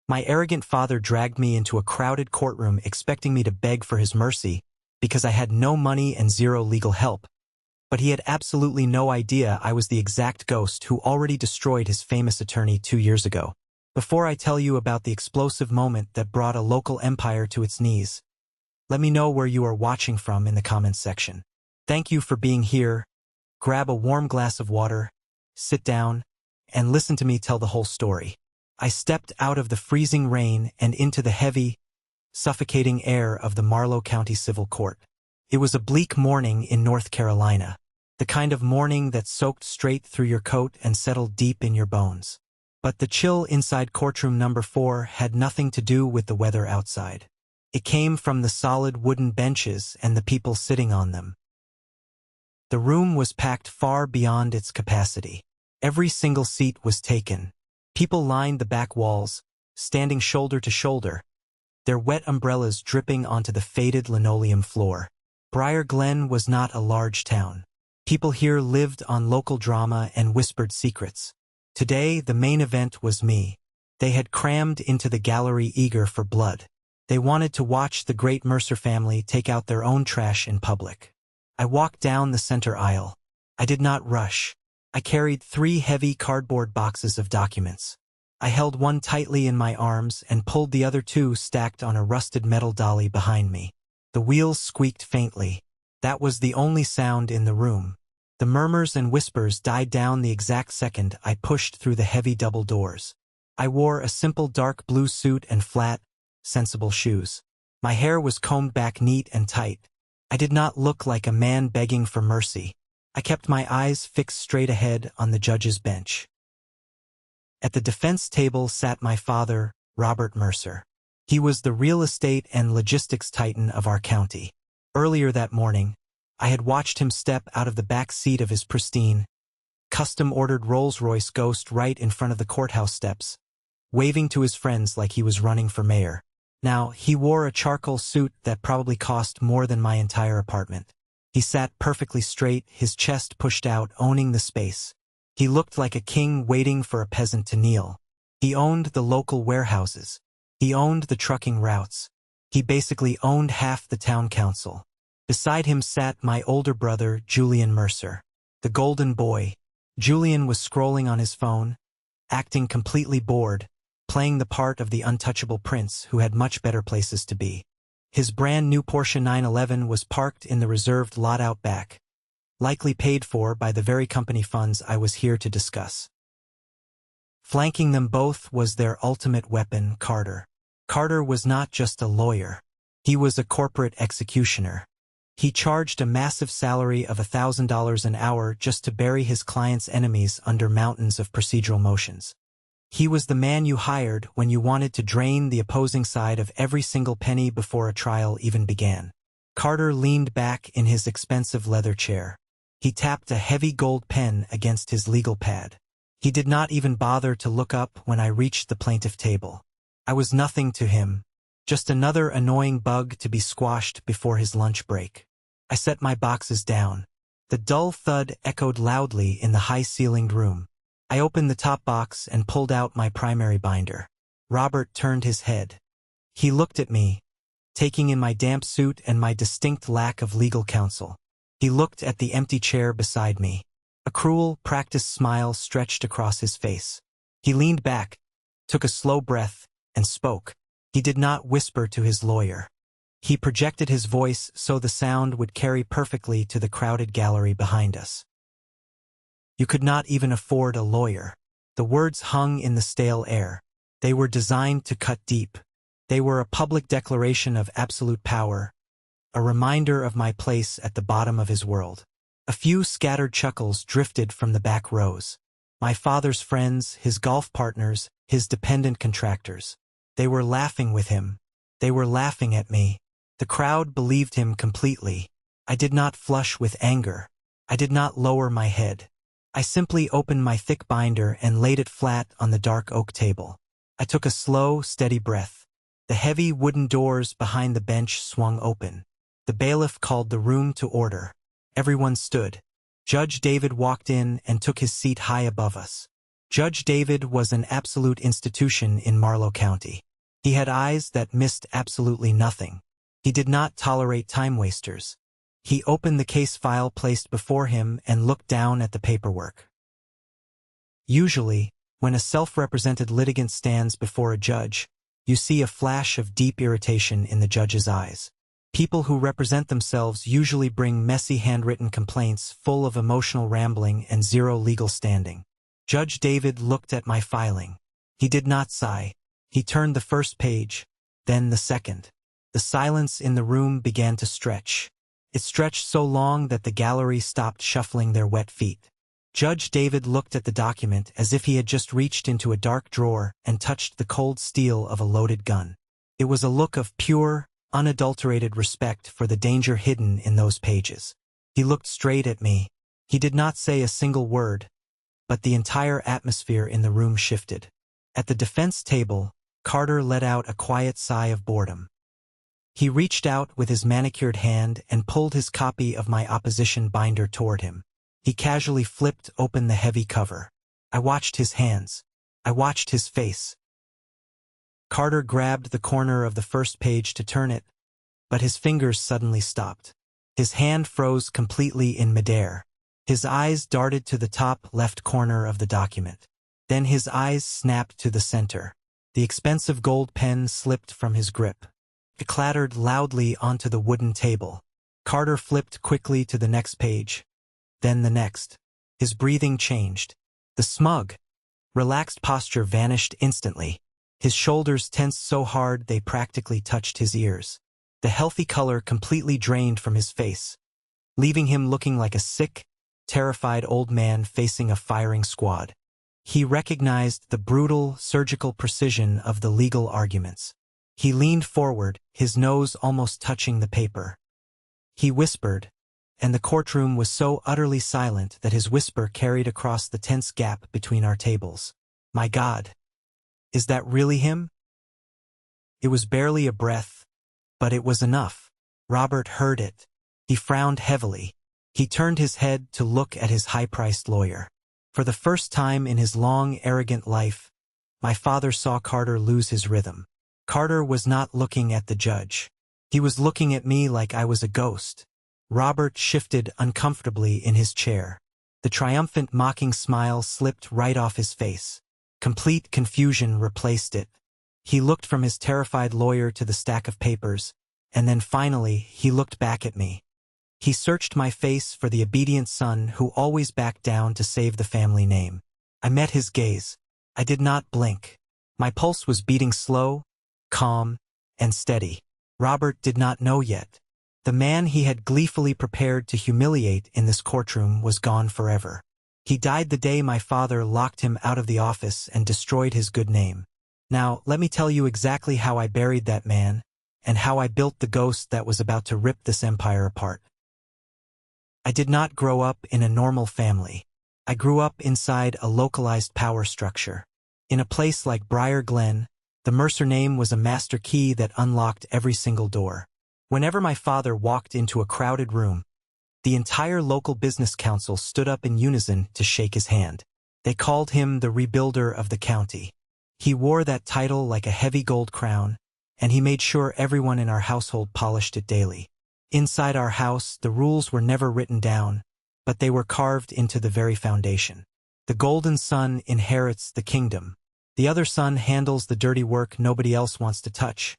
My arrogant father dragged me into a crowded courtroom expecting me to beg for his mercy because I had no money and zero legal help. But he had absolutely no idea I was the exact ghost who already destroyed his famous attorney 2 years ago. Before I tell you about the explosive moment that brought a local empire to its knees, let me know where you are watching from in the comments section. Thank you for being here. Grab a warm glass of water, sit down, and listen to me tell the whole story. I stepped out of the freezing rain and into the heavy, suffocating air of the Marlow County Civil Court. It was a bleak morning in North Carolina, the kind of morning that soaked straight through your coat and settled deep in your bones. But the chill inside courtroom number 4 had nothing to do with the weather outside. It came from the solid wooden benches and the people sitting on them. The room was packed far beyond its capacity. Every single seat was taken. People lined the back walls, standing shoulder to shoulder, their wet umbrellas dripping onto the faded linoleum floor. Briar Glen was not a large town. People here lived on local drama and whispered secrets. Today, the main event was me. They had crammed into the gallery eager for blood. They wanted to watch the great Mercer family take out their own trash in public. I walked down the center aisle. I did not rush. I carried 3 heavy cardboard boxes of documents. I held one tightly in my arms and pulled the other 2 stacked on a rusted metal dolly behind me. The wheels squeaked faintly. That was the only sound in the room. The murmurs and whispers died down the exact second I pushed through the heavy double doors. I wore a simple dark blue suit and flat, sensible shoes. My hair was combed back neat and tight. I did not look like a man begging for mercy. I kept my eyes fixed straight ahead on the judge's bench. At the defense table sat my father, Robert Mercer. He was the real estate and logistics titan of our county. Earlier that morning, I had watched him step out of the back seat of his pristine, custom-ordered Rolls-Royce Ghost right in front of the courthouse steps, waving to his friends like he was running for mayor. Now, he wore a charcoal suit that probably cost more than my entire apartment. He sat perfectly straight, his chest pushed out, owning the space. He looked like a king waiting for a peasant to kneel. He owned the local warehouses. He owned the trucking routes. He basically owned half the town council. Beside him sat my older brother, Julian Mercer, the golden boy. Julian was scrolling on his phone, acting completely bored, playing the part of the untouchable prince who had much better places to be. His brand new Porsche 911 was parked in the reserved lot out back, likely paid for by the very company funds I was here to discuss. Flanking them both was their ultimate weapon, Carter. Carter was not just a lawyer. He was a corporate executioner. He charged a massive salary of $1,000 an hour just to bury his client's enemies under mountains of procedural motions. He was the man you hired when you wanted to drain the opposing side of every single penny before a trial even began. Carter leaned back in his expensive leather chair. He tapped a heavy gold pen against his legal pad. He did not even bother to look up when I reached the plaintiff table. I was nothing to him, just another annoying bug to be squashed before his lunch break. I set my boxes down. The dull thud echoed loudly in the high-ceilinged room. I opened the top box and pulled out my primary binder. Robert turned his head. He looked at me, taking in my damp suit and my distinct lack of legal counsel. He looked at the empty chair beside me. A cruel, practiced smile stretched across his face. He leaned back, took a slow breath, and spoke. He did not whisper to his lawyer. He projected his voice so the sound would carry perfectly to the crowded gallery behind us. You could not even afford a lawyer. The words hung in the stale air. They were designed to cut deep. They were a public declaration of absolute power, a reminder of my place at the bottom of his world. A few scattered chuckles drifted from the back rows. My father's friends, his golf partners, his dependent contractors. They were laughing with him. They were laughing at me. The crowd believed him completely. I did not flush with anger. I did not lower my head. I simply opened my thick binder and laid it flat on the dark oak table. I took a slow, steady breath. The heavy wooden doors behind the bench swung open. The bailiff called the room to order. Everyone stood. Judge David walked in and took his seat high above us. Judge David was an absolute institution in Marlow County. He had eyes that missed absolutely nothing. He did not tolerate time wasters. He opened the case file placed before him and looked down at the paperwork. Usually, when a self-represented litigant stands before a judge, you see a flash of deep irritation in the judge's eyes. People who represent themselves usually bring messy handwritten complaints full of emotional rambling and zero legal standing. Judge David looked at my filing. He did not sigh. He turned the first page, then the second. The silence in the room began to stretch. It stretched so long that the gallery stopped shuffling their wet feet. Judge David looked at the document as if he had just reached into a dark drawer and touched the cold steel of a loaded gun. It was a look of pure, unadulterated respect for the danger hidden in those pages. He looked straight at me. He did not say a single word, but the entire atmosphere in the room shifted. At the defense table, Carter let out a quiet sigh of boredom. He reached out with his manicured hand and pulled his copy of my opposition binder toward him. He casually flipped open the heavy cover. I watched his hands. I watched his face. Carter grabbed the corner of the first page to turn it, but his fingers suddenly stopped. His hand froze completely in midair. His eyes darted to the top left corner of the document. Then his eyes snapped to the center. The expensive gold pen slipped from his grip. It clattered loudly onto the wooden table. Carter flipped quickly to the next page, then the next. His breathing changed. The smug, relaxed posture vanished instantly. His shoulders tensed so hard they practically touched his ears. The healthy color completely drained from his face, leaving him looking like a sick, terrified old man facing a firing squad. He recognized the brutal, surgical precision of the legal arguments. He leaned forward, his nose almost touching the paper. He whispered, and the courtroom was so utterly silent that his whisper carried across the tense gap between our tables. "My God, is that really him?" It was barely a breath, but it was enough. Robert heard it. He frowned heavily. He turned his head to look at his high-priced lawyer. For the first time in his long, arrogant life, my father saw Carter lose his rhythm. Carter was not looking at the judge. He was looking at me like I was a ghost. Robert shifted uncomfortably in his chair. The triumphant, mocking smile slipped right off his face. Complete confusion replaced it. He looked from his terrified lawyer to the stack of papers, and then finally he looked back at me. He searched my face for the obedient son who always backed down to save the family name. I met his gaze. I did not blink. My pulse was beating slow, calm, and steady. Robert did not know yet. The man he had gleefully prepared to humiliate in this courtroom was gone forever. He died the day my father locked him out of the office and destroyed his good name. Now, let me tell you exactly how I buried that man, and how I built the ghost that was about to rip this empire apart. I did not grow up in a normal family. I grew up inside a localized power structure. In a place like Briar Glen, the Mercer name was a master key that unlocked every single door. Whenever my father walked into a crowded room, the entire local business council stood up in unison to shake his hand. They called him the rebuilder of the county. He wore that title like a heavy gold crown, and he made sure everyone in our household polished it daily. Inside our house, the rules were never written down, but they were carved into the very foundation. The golden son inherits the kingdom. The other son handles the dirty work nobody else wants to touch,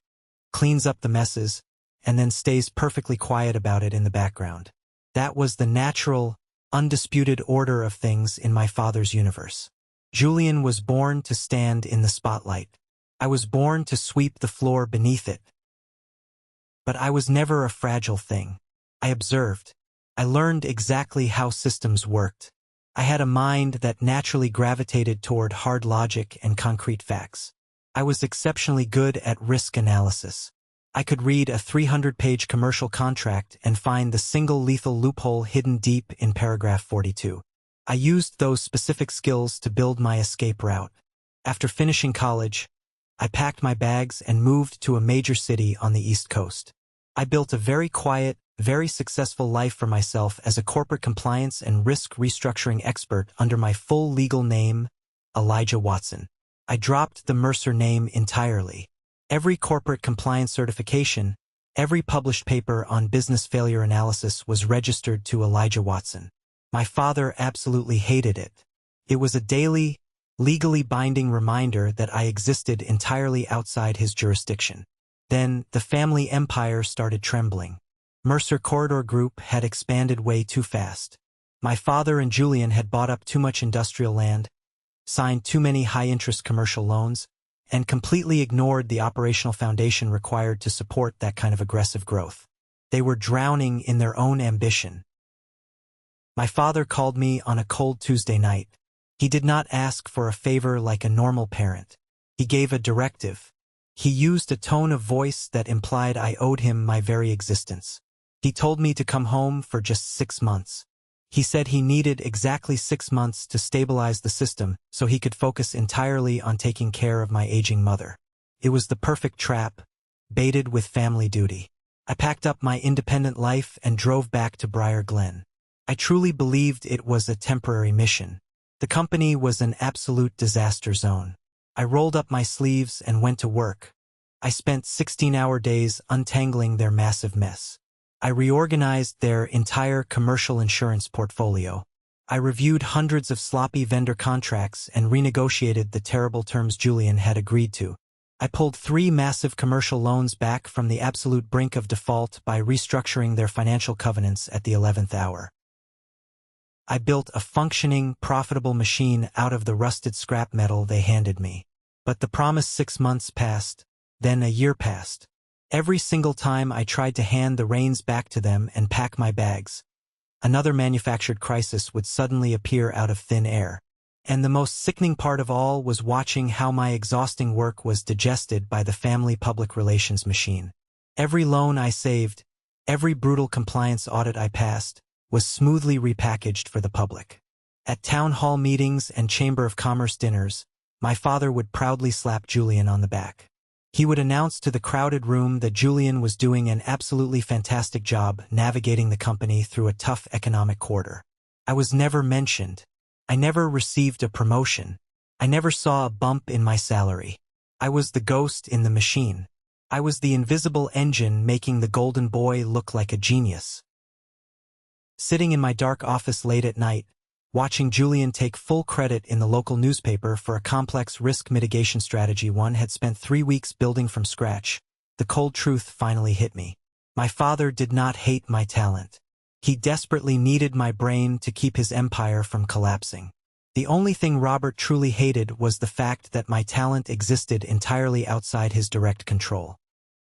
cleans up the messes, and then stays perfectly quiet about it in the background. That was the natural, undisputed order of things in my father's universe. Julian was born to stand in the spotlight. I was born to sweep the floor beneath it. But I was never a fragile thing. I observed. I learned exactly how systems worked. I had a mind that naturally gravitated toward hard logic and concrete facts. I was exceptionally good at risk analysis. I could read a 300-page commercial contract and find the single lethal loophole hidden deep in paragraph 42. I used those specific skills to build my escape route. After finishing college, I packed my bags and moved to a major city on the East Coast. I built a very quiet, very successful life for myself as a corporate compliance and risk restructuring expert under my full legal name, Elijah Watson. I dropped the Mercer name entirely. Every corporate compliance certification, every published paper on business failure analysis was registered to Elijah Watson. My father absolutely hated it. It was a daily, legally binding reminder that I existed entirely outside his jurisdiction. Then, the family empire started trembling. Mercer Corridor Group had expanded way too fast. My father and Julian had bought up too much industrial land, signed too many high-interest commercial loans, and completely ignored the operational foundation required to support that kind of aggressive growth. They were drowning in their own ambition. My father called me on a cold Tuesday night. He did not ask for a favor like a normal parent. He gave a directive. He used a tone of voice that implied I owed him my very existence. He told me to come home for just 6 months. He said he needed exactly 6 months to stabilize the system so he could focus entirely on taking care of my aging mother. It was the perfect trap, baited with family duty. I packed up my independent life and drove back to Briar Glen. I truly believed it was a temporary mission. The company was an absolute disaster zone. I rolled up my sleeves and went to work. I spent 16-hour days untangling their massive mess. I reorganized their entire commercial insurance portfolio. I reviewed hundreds of sloppy vendor contracts and renegotiated the terrible terms Julian had agreed to. I pulled 3 massive commercial loans back from the absolute brink of default by restructuring their financial covenants at the 11th hour. I built a functioning, profitable machine out of the rusted scrap metal they handed me. But the promised 6 months passed, then a year passed. Every single time I tried to hand the reins back to them and pack my bags, another manufactured crisis would suddenly appear out of thin air. And the most sickening part of all was watching how my exhausting work was digested by the family public relations machine. Every loan I saved, every brutal compliance audit I passed, was smoothly repackaged for the public. At town hall meetings and Chamber of Commerce dinners, my father would proudly slap Julian on the back. He would announce to the crowded room that Julian was doing an absolutely fantastic job navigating the company through a tough economic quarter. I was never mentioned. I never received a promotion. I never saw a bump in my salary. I was the ghost in the machine. I was the invisible engine making the golden boy look like a genius. Sitting in my dark office late at night, watching Julian take full credit in the local newspaper for a complex risk mitigation strategy one had spent 3 weeks building from scratch, the cold truth finally hit me. My father did not hate my talent. He desperately needed my brain to keep his empire from collapsing. The only thing Robert truly hated was the fact that my talent existed entirely outside his direct control.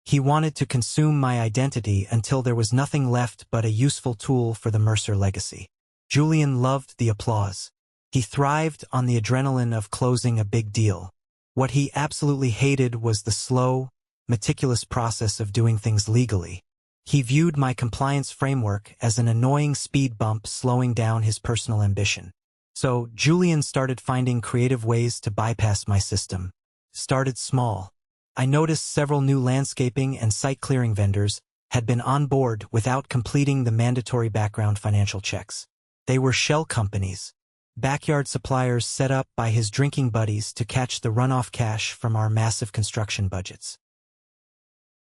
He wanted to consume my identity until there was nothing left but a useful tool for the Mercer legacy. Julian loved the applause. He thrived on the adrenaline of closing a big deal. What he absolutely hated was the slow, meticulous process of doing things legally. He viewed my compliance framework as an annoying speed bump slowing down his personal ambition. So Julian started finding creative ways to bypass my system. Started small. I noticed several new landscaping and site clearing vendors had been on board without completing the mandatory background financial checks. They were shell companies, backyard suppliers set up by his drinking buddies to catch the runoff cash from our massive construction budgets.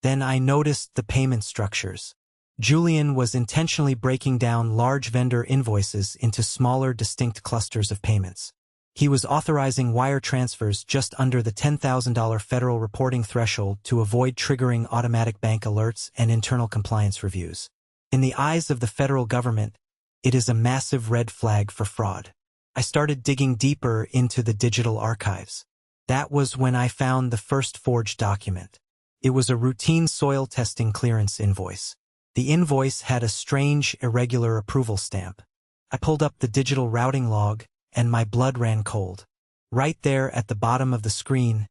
Then I noticed the payment structures. Julian was intentionally breaking down large vendor invoices into smaller, distinct clusters of payments. He was authorizing wire transfers just under the $10,000 federal reporting threshold to avoid triggering automatic bank alerts and internal compliance reviews. In the eyes of the federal government, it is a massive red flag for fraud. I started digging deeper into the digital archives. That was when I found the first forged document. It was a routine soil testing clearance invoice. The invoice had a strange, irregular approval stamp. I pulled up the digital routing log, and my blood ran cold. Right there at the bottom of the screen,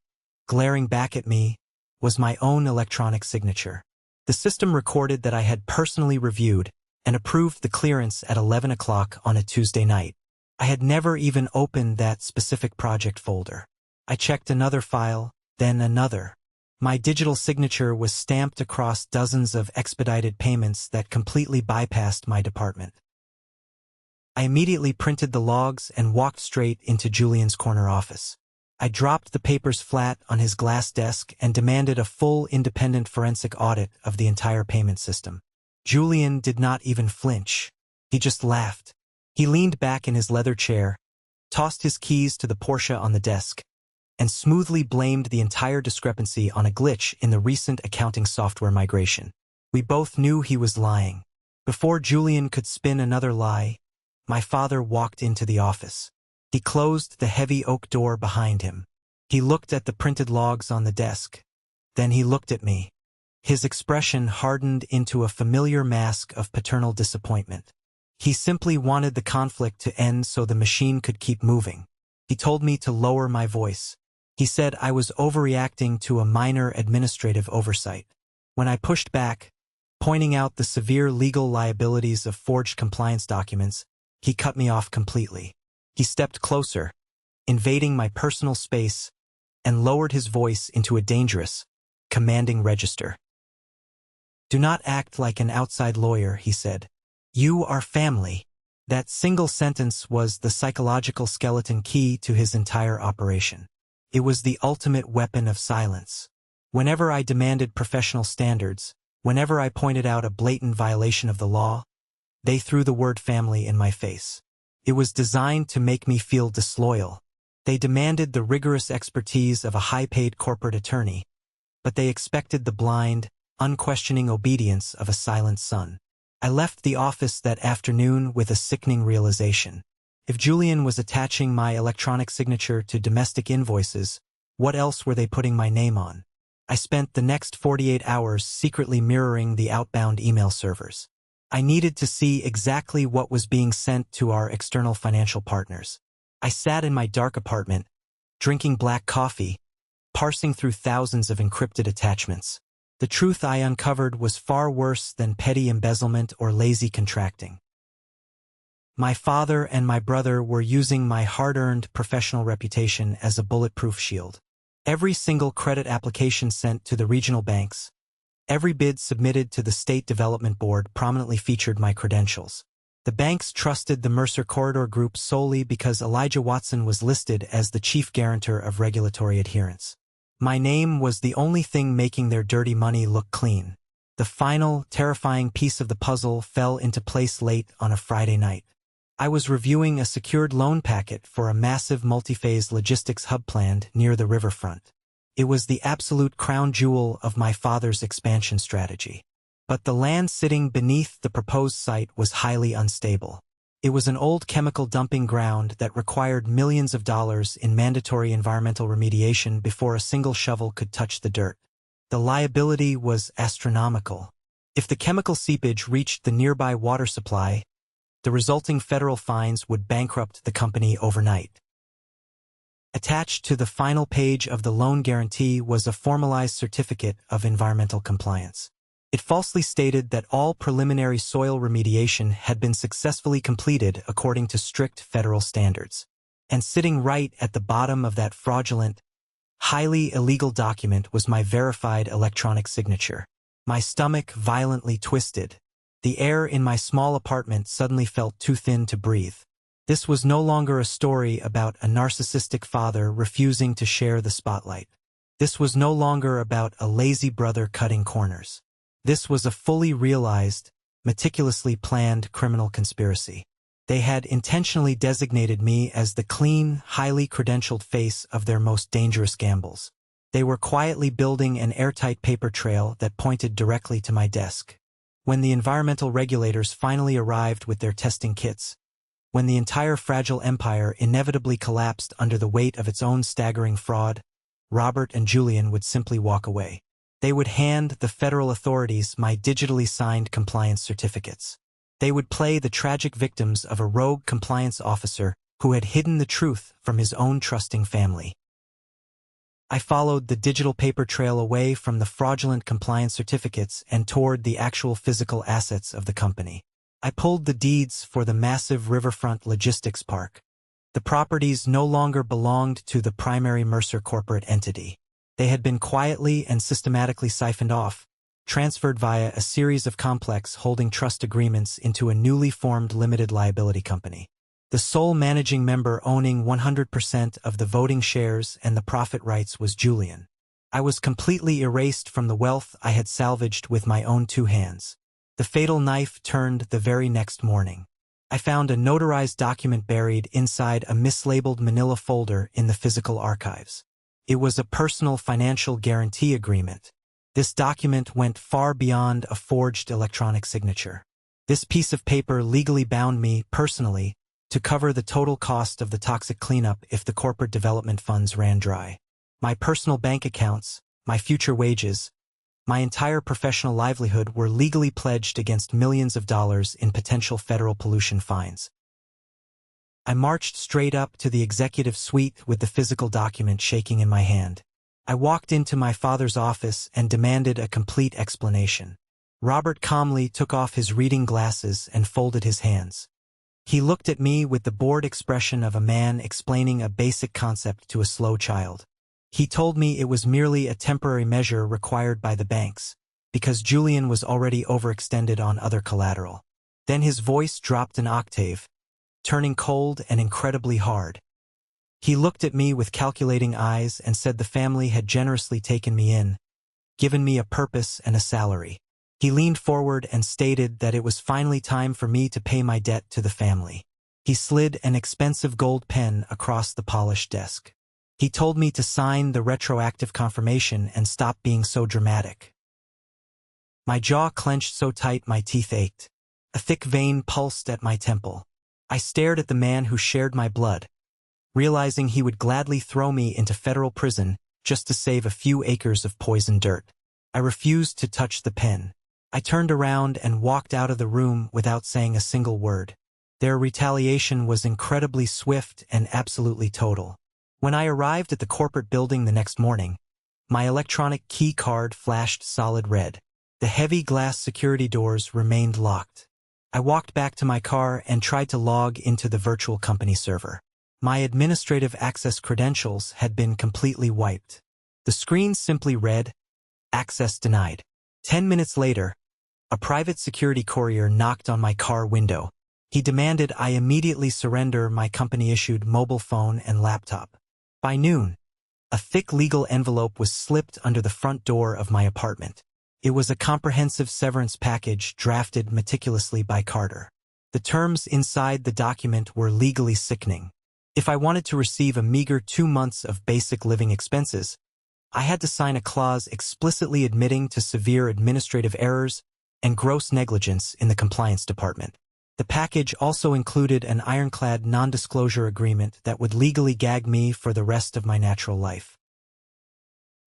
glaring back at me, was my own electronic signature. The system recorded that I had personally reviewed and approved the clearance at 11 o'clock on a Tuesday night. I had never even opened that specific project folder. I checked another file, then another. My digital signature was stamped across dozens of expedited payments that completely bypassed my department. I immediately printed the logs and walked straight into Julian's corner office. I dropped the papers flat on his glass desk and demanded a full independent forensic audit of the entire payment system. Julian did not even flinch. He just laughed. He leaned back in his leather chair, tossed his keys to the Porsche on the desk, and smoothly blamed the entire discrepancy on a glitch in the recent accounting software migration. We both knew he was lying. Before Julian could spin another lie, my father walked into the office. He closed the heavy oak door behind him. He looked at the printed logs on the desk. Then he looked at me. His expression hardened into a familiar mask of paternal disappointment. He simply wanted the conflict to end so the machine could keep moving. He told me to lower my voice. He said I was overreacting to a minor administrative oversight. When I pushed back, pointing out the severe legal liabilities of forged compliance documents, he cut me off completely. He stepped closer, invading my personal space, and lowered his voice into a dangerous, commanding register. "Do not act like an outside lawyer," he said. "You are family." That single sentence was the psychological skeleton key to his entire operation. It was the ultimate weapon of silence. Whenever I demanded professional standards, whenever I pointed out a blatant violation of the law, they threw the word family in my face. It was designed to make me feel disloyal. They demanded the rigorous expertise of a high-paid corporate attorney, but they expected the blind, unquestioning obedience of a silent son. I left the office that afternoon with a sickening realization. If Julian was attaching my electronic signature to domestic invoices, what else were they putting my name on? I spent the next 48 hours secretly mirroring the outbound email servers. I needed to see exactly what was being sent to our external financial partners. I sat in my dark apartment, drinking black coffee, parsing through thousands of encrypted attachments. The truth I uncovered was far worse than petty embezzlement or lazy contracting. My father and my brother were using my hard-earned professional reputation as a bulletproof shield. Every single credit application sent to the regional banks, every bid submitted to the State Development Board prominently featured my credentials. The banks trusted the Mercer Corridor Group solely because Elijah Watson was listed as the chief guarantor of regulatory adherence. My name was the only thing making their dirty money look clean. The final, terrifying piece of the puzzle fell into place late on a Friday night. I was reviewing a secured loan packet for a massive multi-phase logistics hub planned near the riverfront. It was the absolute crown jewel of my father's expansion strategy. But the land sitting beneath the proposed site was highly unstable. It was an old chemical dumping ground that required millions of dollars in mandatory environmental remediation before a single shovel could touch the dirt. The liability was astronomical. If the chemical seepage reached the nearby water supply, the resulting federal fines would bankrupt the company overnight. Attached to the final page of the loan guarantee was a formalized certificate of environmental compliance. It falsely stated that all preliminary soil remediation had been successfully completed according to strict federal standards. And sitting right at the bottom of that fraudulent, highly illegal document was my verified electronic signature. My stomach violently twisted. The air in my small apartment suddenly felt too thin to breathe. This was no longer a story about a narcissistic father refusing to share the spotlight. This was no longer about a lazy brother cutting corners. This was a fully realized, meticulously planned criminal conspiracy. They had intentionally designated me as the clean, highly credentialed face of their most dangerous gambles. They were quietly building an airtight paper trail that pointed directly to my desk. When the environmental regulators finally arrived with their testing kits, when the entire fragile empire inevitably collapsed under the weight of its own staggering fraud, Robert and Julian would simply walk away. They would hand the federal authorities my digitally signed compliance certificates. They would play the tragic victims of a rogue compliance officer who had hidden the truth from his own trusting family. I followed the digital paper trail away from the fraudulent compliance certificates and toward the actual physical assets of the company. I pulled the deeds for the massive riverfront logistics park. The properties no longer belonged to the primary Mercer corporate entity. They had been quietly and systematically siphoned off, transferred via a series of complex holding trust agreements into a newly formed limited liability company. The sole managing member owning 100% of the voting shares and the profit rights was Julian. I was completely erased from the wealth I had salvaged with my own 2 hands. The fatal knife turned the very next morning. I found a notarized document buried inside a mislabeled manila folder in the physical archives. It was a personal financial guarantee agreement. This document went far beyond a forged electronic signature. This piece of paper legally bound me, personally, to cover the total cost of the toxic cleanup if the corporate development funds ran dry. My personal bank accounts, my future wages, my entire professional livelihood were legally pledged against millions of dollars in potential federal pollution fines. I marched straight up to the executive suite with the physical document shaking in my hand. I walked into my father's office and demanded a complete explanation. Robert calmly took off his reading glasses and folded his hands. He looked at me with the bored expression of a man explaining a basic concept to a slow child. He told me it was merely a temporary measure required by the banks, because Julian was already overextended on other collateral. Then his voice dropped an octave, turning cold and incredibly hard. He looked at me with calculating eyes and said the family had generously taken me in, given me a purpose and a salary. He leaned forward and stated that it was finally time for me to pay my debt to the family. He slid an expensive gold pen across the polished desk. He told me to sign the retroactive confirmation and stop being so dramatic. My jaw clenched so tight my teeth ached. A thick vein pulsed at my temple. I stared at the man who shared my blood, realizing he would gladly throw me into federal prison just to save a few acres of poisoned dirt. I refused to touch the pen. I turned around and walked out of the room without saying a single word. Their retaliation was incredibly swift and absolutely total. When I arrived at the corporate building the next morning, my electronic key card flashed solid red. The heavy glass security doors remained locked. I walked back to my car and tried to log into the virtual company server. My administrative access credentials had been completely wiped. The screen simply read, "Access denied." 10 minutes later, a private security courier knocked on my car window. He demanded I immediately surrender my company-issued mobile phone and laptop. By noon, a thick legal envelope was slipped under the front door of my apartment. It was a comprehensive severance package drafted meticulously by Carter. The terms inside the document were legally sickening. If I wanted to receive a meager 2 months of basic living expenses, I had to sign a clause explicitly admitting to severe administrative errors and gross negligence in the compliance department. The package also included an ironclad non-disclosure agreement that would legally gag me for the rest of my natural life.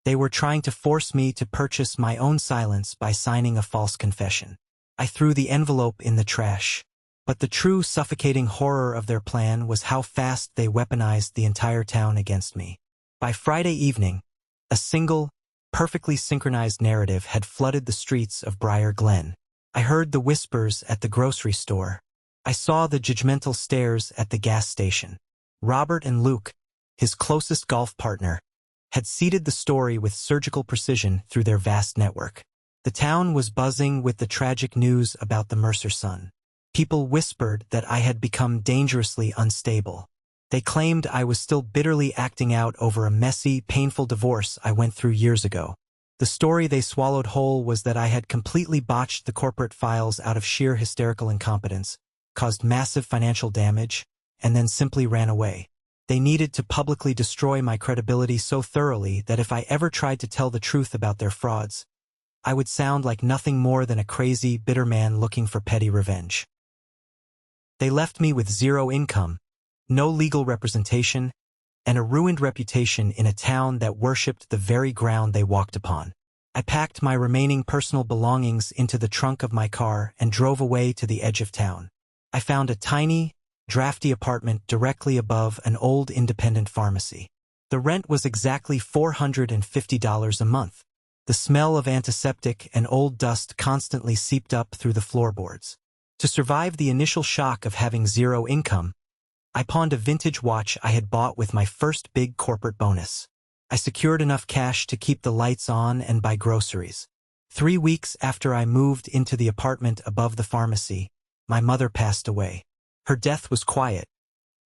They were trying to force me to purchase my own silence by signing a false confession. I threw the envelope in the trash. But the true suffocating horror of their plan was how fast they weaponized the entire town against me. By Friday evening, a single, perfectly synchronized narrative had flooded the streets of Briar Glen. I heard the whispers at the grocery store. I saw the judgmental stares at the gas station. Robert and Luke, his closest golf partner, had seeded the story with surgical precision through their vast network. The town was buzzing with the tragic news about the Mercer son. People whispered that I had become dangerously unstable. They claimed I was still bitterly acting out over a messy, painful divorce I went through years ago. The story they swallowed whole was that I had completely botched the corporate files out of sheer hysterical incompetence, caused massive financial damage, and then simply ran away. They needed to publicly destroy my credibility so thoroughly that if I ever tried to tell the truth about their frauds, I would sound like nothing more than a crazy, bitter man looking for petty revenge. They left me with zero income, no legal representation, and a ruined reputation in a town that worshipped the very ground they walked upon. I packed my remaining personal belongings into the trunk of my car and drove away to the edge of town. I found a tiny, drafty apartment directly above an old independent pharmacy. The rent was exactly $450 a month. The smell of antiseptic and old dust constantly seeped up through the floorboards. To survive the initial shock of having zero income, I pawned a vintage watch I had bought with my first big corporate bonus. I secured enough cash to keep the lights on and buy groceries. 3 weeks after I moved into the apartment above the pharmacy, my mother passed away. Her death was quiet,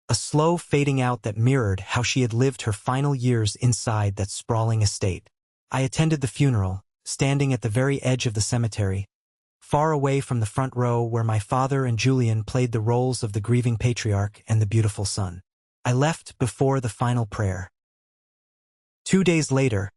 a slow fading out that mirrored how she had lived her final years inside that sprawling estate. I attended the funeral, standing at the very edge of the cemetery, far away from the front row where my father and Julian played the roles of the grieving patriarch and the beautiful son. I left before the final prayer. 2 days later,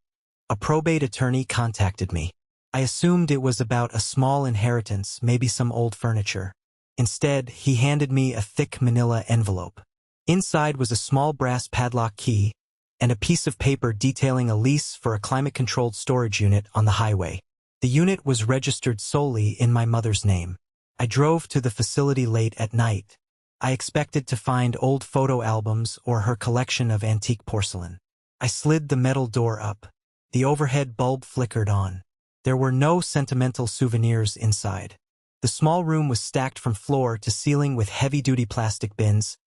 a probate attorney contacted me. I assumed it was about a small inheritance, maybe some old furniture. Instead, he handed me a thick manila envelope. Inside was a small brass padlock key and a piece of paper detailing a lease for a climate-controlled storage unit on the highway. The unit was registered solely in my mother's name. I drove to the facility late at night. I expected to find old photo albums or her collection of antique porcelain. I slid the metal door up. The overhead bulb flickered on. There were no sentimental souvenirs inside. The small room was stacked from floor to ceiling with heavy-duty plastic bins,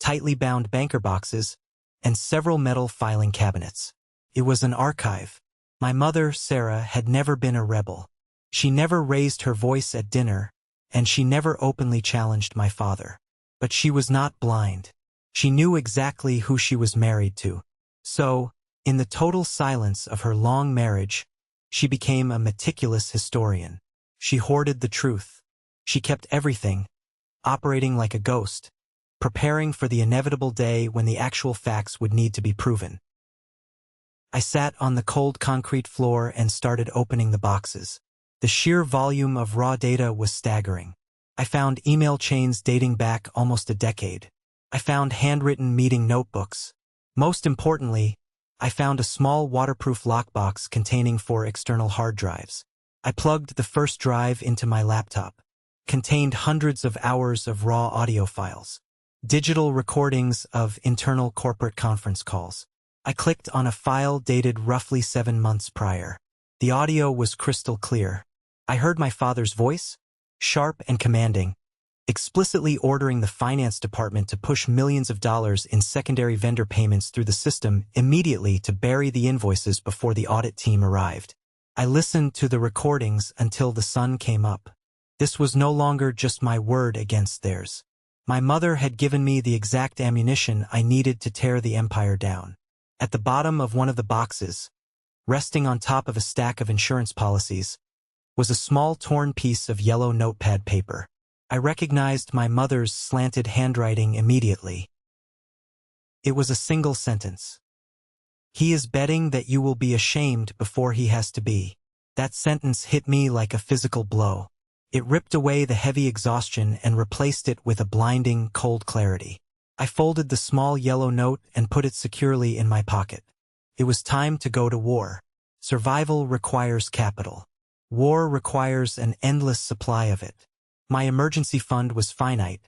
tightly bound banker boxes, and several metal filing cabinets. It was an archive. My mother, Sarah, had never been a rebel. She never raised her voice at dinner, and she never openly challenged my father. But she was not blind. She knew exactly who she was married to. So, in the total silence of her long marriage, she became a meticulous historian. She hoarded the truth. She kept everything, operating like a ghost, preparing for the inevitable day when the actual facts would need to be proven. I sat on the cold concrete floor and started opening the boxes. The sheer volume of raw data was staggering. I found email chains dating back almost a decade. I found handwritten meeting notebooks. Most importantly, I found a small waterproof lockbox containing 4 external hard drives. I plugged the first drive into my laptop. Contained hundreds of hours of raw audio files. Digital recordings of internal corporate conference calls. I clicked on a file dated roughly 7 months prior. The audio was crystal clear. I heard my father's voice, sharp and commanding, explicitly ordering the finance department to push millions of dollars in secondary vendor payments through the system immediately to bury the invoices before the audit team arrived. I listened to the recordings until the sun came up. This was no longer just my word against theirs. My mother had given me the exact ammunition I needed to tear the empire down. At the bottom of one of the boxes, resting on top of a stack of insurance policies, was a small torn piece of yellow notepad paper. I recognized my mother's slanted handwriting immediately. It was a single sentence. "He is betting that you will be ashamed before he has to be." That sentence hit me like a physical blow. It ripped away the heavy exhaustion and replaced it with a blinding, cold clarity. I folded the small yellow note and put it securely in my pocket. It was time to go to war. Survival requires capital. War requires an endless supply of it. My emergency fund was finite,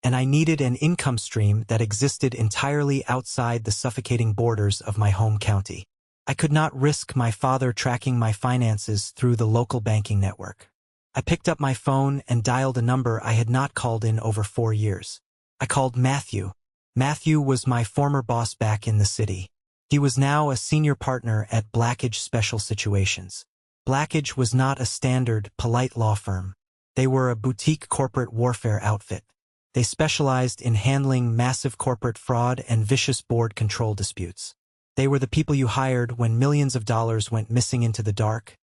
and I needed an income stream that existed entirely outside the suffocating borders of my home county. I could not risk my father tracking my finances through the local banking network. I picked up my phone and dialed a number I had not called in over 4 years. I called Matthew. Matthew was my former boss back in the city. He was now a senior partner at Blackidge Special Situations. Blackidge was not a standard, polite law firm. They were a boutique corporate warfare outfit. They specialized in handling massive corporate fraud and vicious board control disputes. They were the people you hired when millions of dollars went missing into the dark,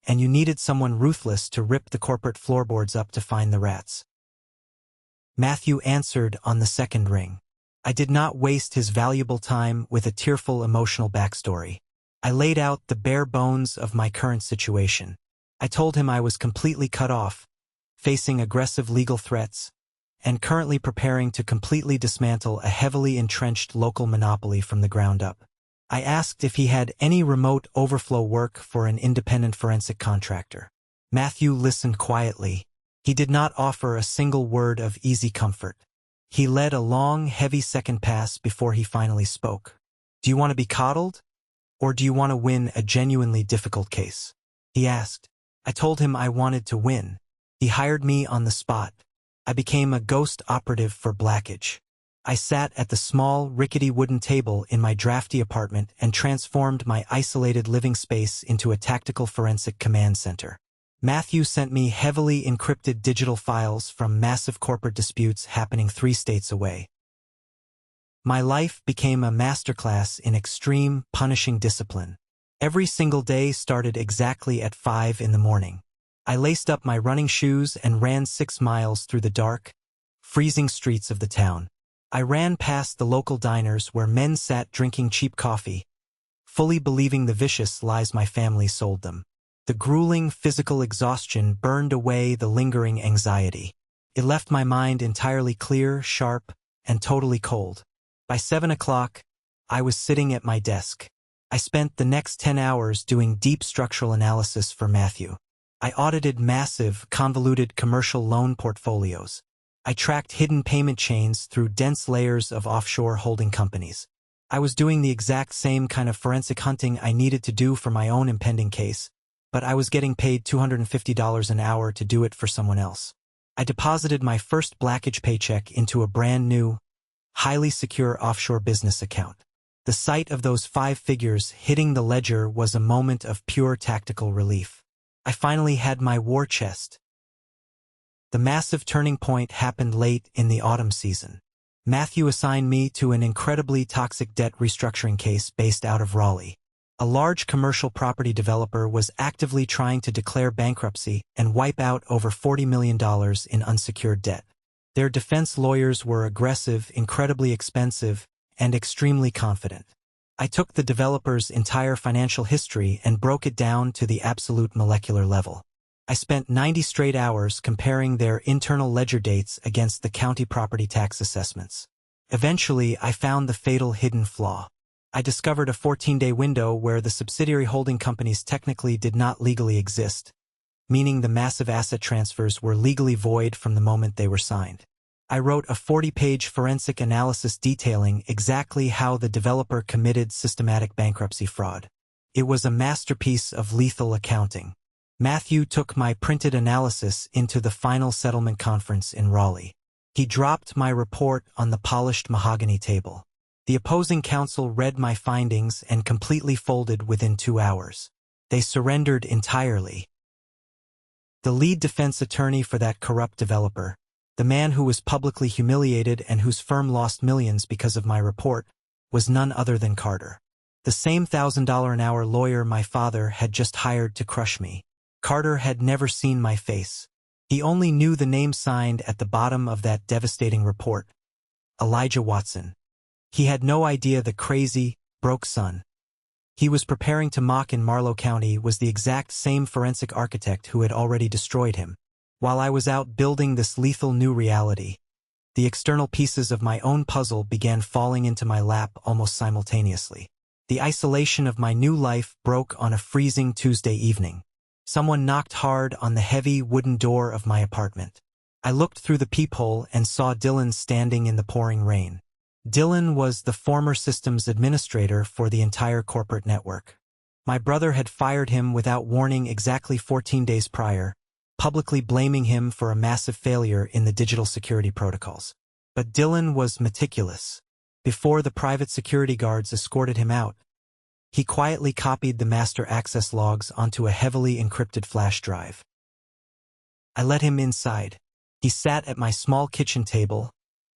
and you needed someone ruthless to rip the corporate floorboards up to find the rats. Matthew answered on the second ring. I did not waste his valuable time with a tearful emotional backstory. I laid out the bare bones of my current situation. I told him I was completely cut off, facing aggressive legal threats, and currently preparing to completely dismantle a heavily entrenched local monopoly from the ground up. I asked if he had any remote overflow work for an independent forensic contractor. Matthew listened quietly. He did not offer a single word of easy comfort. He led a long, heavy second pass before he finally spoke. "Do you want to be coddled? Or do you want to win a genuinely difficult case?" he asked. I told him I wanted to win. He hired me on the spot. I became a ghost operative for Blackidge. I sat at the small, rickety wooden table in my drafty apartment and transformed my isolated living space into a tactical forensic command center. Matthew sent me heavily encrypted digital files from massive corporate disputes happening 3 states away. My life became a masterclass in extreme, punishing discipline. Every single day started exactly at 5 in the morning. I laced up my running shoes and ran 6 miles through the dark, freezing streets of the town. I ran past the local diners where men sat drinking cheap coffee, fully believing the vicious lies my family sold them. The grueling physical exhaustion burned away the lingering anxiety. It left my mind entirely clear, sharp, and totally cold. By 7 o'clock, I was sitting at my desk. I spent the next 10 hours doing deep structural analysis for Matthew. I audited massive, convoluted commercial loan portfolios. I tracked hidden payment chains through dense layers of offshore holding companies. I was doing the exact same kind of forensic hunting I needed to do for my own impending case, but I was getting paid $250 an hour to do it for someone else. I deposited my first Blackage paycheck into a brand new, highly secure offshore business account. The sight of those 5 figures hitting the ledger was a moment of pure tactical relief. I finally had my war chest. The massive turning point happened late in the autumn season. Matthew assigned me to an incredibly toxic debt restructuring case based out of Raleigh. A large commercial property developer was actively trying to declare bankruptcy and wipe out over $40 million in unsecured debt. Their defense lawyers were aggressive, incredibly expensive, and extremely confident. I took the developer's entire financial history and broke it down to the absolute molecular level. I spent 90 straight hours comparing their internal ledger dates against the county property tax assessments. Eventually, I found the fatal hidden flaw. I discovered a 14-day window where the subsidiary holding companies technically did not legally exist, meaning the massive asset transfers were legally void from the moment they were signed. I wrote a 40-page forensic analysis detailing exactly how the developer committed systematic bankruptcy fraud. It was a masterpiece of lethal accounting. Matthew took my printed analysis into the final settlement conference in Raleigh. He dropped my report on the polished mahogany table. The opposing counsel read my findings and completely folded within 2 hours. They surrendered entirely. The lead defense attorney for that corrupt developer, the man who was publicly humiliated and whose firm lost millions because of my report, was none other than Carter. The same $1,000 an hour lawyer my father had just hired to crush me. Carter had never seen my face. He only knew the name signed at the bottom of that devastating report, Elijah Watson. He had no idea the crazy, broke son he was preparing to mock in Marlow County was the exact same forensic architect who had already destroyed him. While I was out building this lethal new reality, the external pieces of my own puzzle began falling into my lap almost simultaneously. The isolation of my new life broke on a freezing Tuesday evening. Someone knocked hard on the heavy wooden door of my apartment. I looked through the peephole and saw Dylan standing in the pouring rain. Dylan was the former systems administrator for the entire corporate network. My brother had fired him without warning exactly 14 days prior, publicly blaming him for a massive failure in the digital security protocols. But Dylan was meticulous. Before the private security guards escorted him out, he quietly copied the master access logs onto a heavily encrypted flash drive. I let him inside. He sat at my small kitchen table,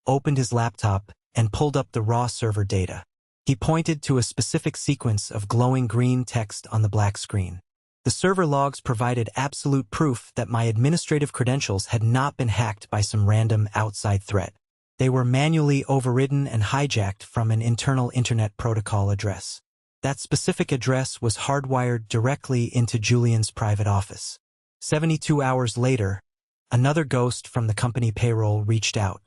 opened his laptop, and pulled up the raw server data. He pointed to a specific sequence of glowing green text on the black screen. The server logs provided absolute proof that my administrative credentials had not been hacked by some random outside threat. They were manually overridden and hijacked from an internal Internet Protocol address. That specific address was hardwired directly into Julian's private office. 72 hours later, another ghost from the company payroll reached out.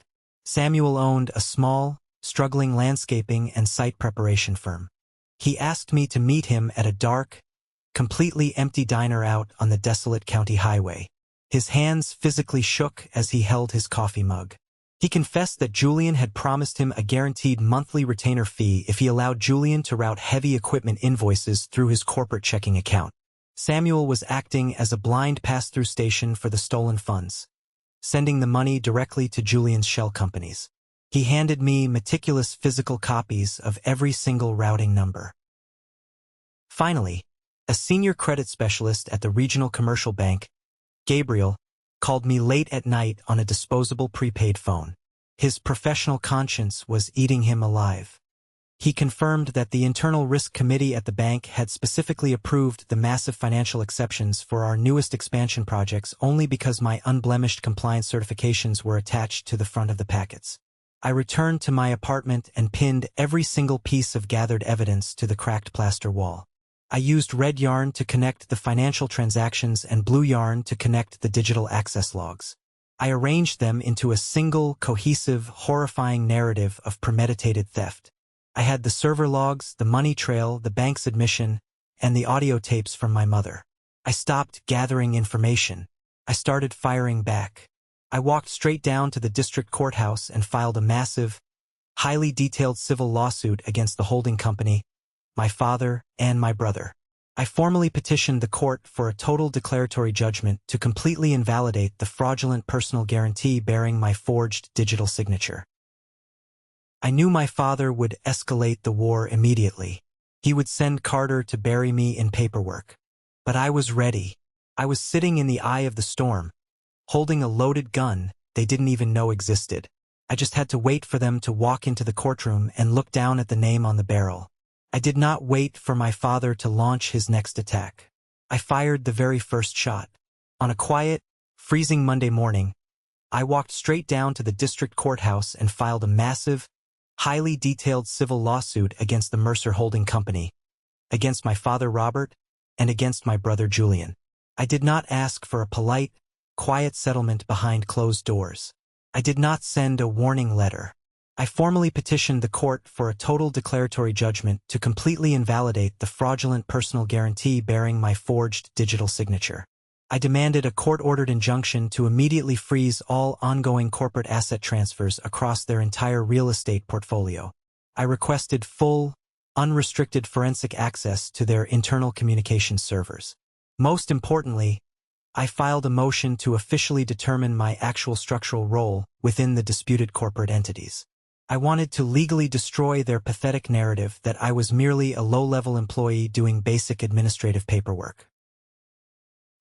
Samuel owned a small, struggling landscaping and site preparation firm. He asked me to meet him at a dark, completely empty diner out on the desolate county highway. His hands physically shook as he held his coffee mug. He confessed that Julian had promised him a guaranteed monthly retainer fee if he allowed Julian to route heavy equipment invoices through his corporate checking account. Samuel was acting as a blind pass-through station for the stolen funds, sending the money directly to Julian's shell companies. He handed me meticulous physical copies of every single routing number. Finally, a senior credit specialist at the regional commercial bank, Gabriel, called me late at night on a disposable prepaid phone. His professional conscience was eating him alive. He confirmed that the internal risk committee at the bank had specifically approved the massive financial exceptions for our newest expansion projects only because my unblemished compliance certifications were attached to the front of the packets. I returned to my apartment and pinned every single piece of gathered evidence to the cracked plaster wall. I used red yarn to connect the financial transactions and blue yarn to connect the digital access logs. I arranged them into a single, cohesive, horrifying narrative of premeditated theft. I had the server logs, the money trail, the bank's admission, and the audio tapes from my mother. I stopped gathering information. I started firing back. I walked straight down to the district courthouse and filed a massive, highly detailed civil lawsuit against the holding company, my father, and my brother. I formally petitioned the court for a total declaratory judgment to completely invalidate the fraudulent personal guarantee bearing my forged digital signature. I knew my father would escalate the war immediately. He would send Carter to bury me in paperwork. But I was ready. I was sitting in the eye of the storm, holding a loaded gun they didn't even know existed. I just had to wait for them to walk into the courtroom and look down at the name on the barrel. I did not wait for my father to launch his next attack. I fired the very first shot. On a quiet, freezing Monday morning, I walked straight down to the district courthouse and filed a massive, highly detailed civil lawsuit against the Mercer Holding Company, against my father Robert, and against my brother Julian. I did not ask for a polite, quiet settlement behind closed doors. I did not send a warning letter. I formally petitioned the court for a total declaratory judgment to completely invalidate the fraudulent personal guarantee bearing my forged digital signature. I demanded a court-ordered injunction to immediately freeze all ongoing corporate asset transfers across their entire real estate portfolio. I requested full, unrestricted forensic access to their internal communications servers. Most importantly, I filed a motion to officially determine my actual structural role within the disputed corporate entities. I wanted to legally destroy their pathetic narrative that I was merely a low-level employee doing basic administrative paperwork.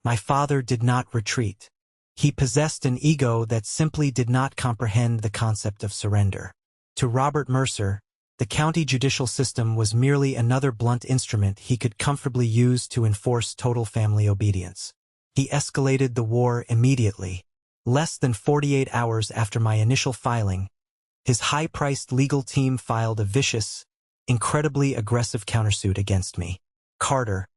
My father did not retreat. He possessed an ego that simply did not comprehend the concept of surrender. To Robert Mercer, the county judicial system was merely another blunt instrument he could comfortably use to enforce total family obedience. He escalated the war immediately. Less than 48 hours after my initial filing, his high-priced legal team filed a vicious, incredibly aggressive countersuit against me. Carter,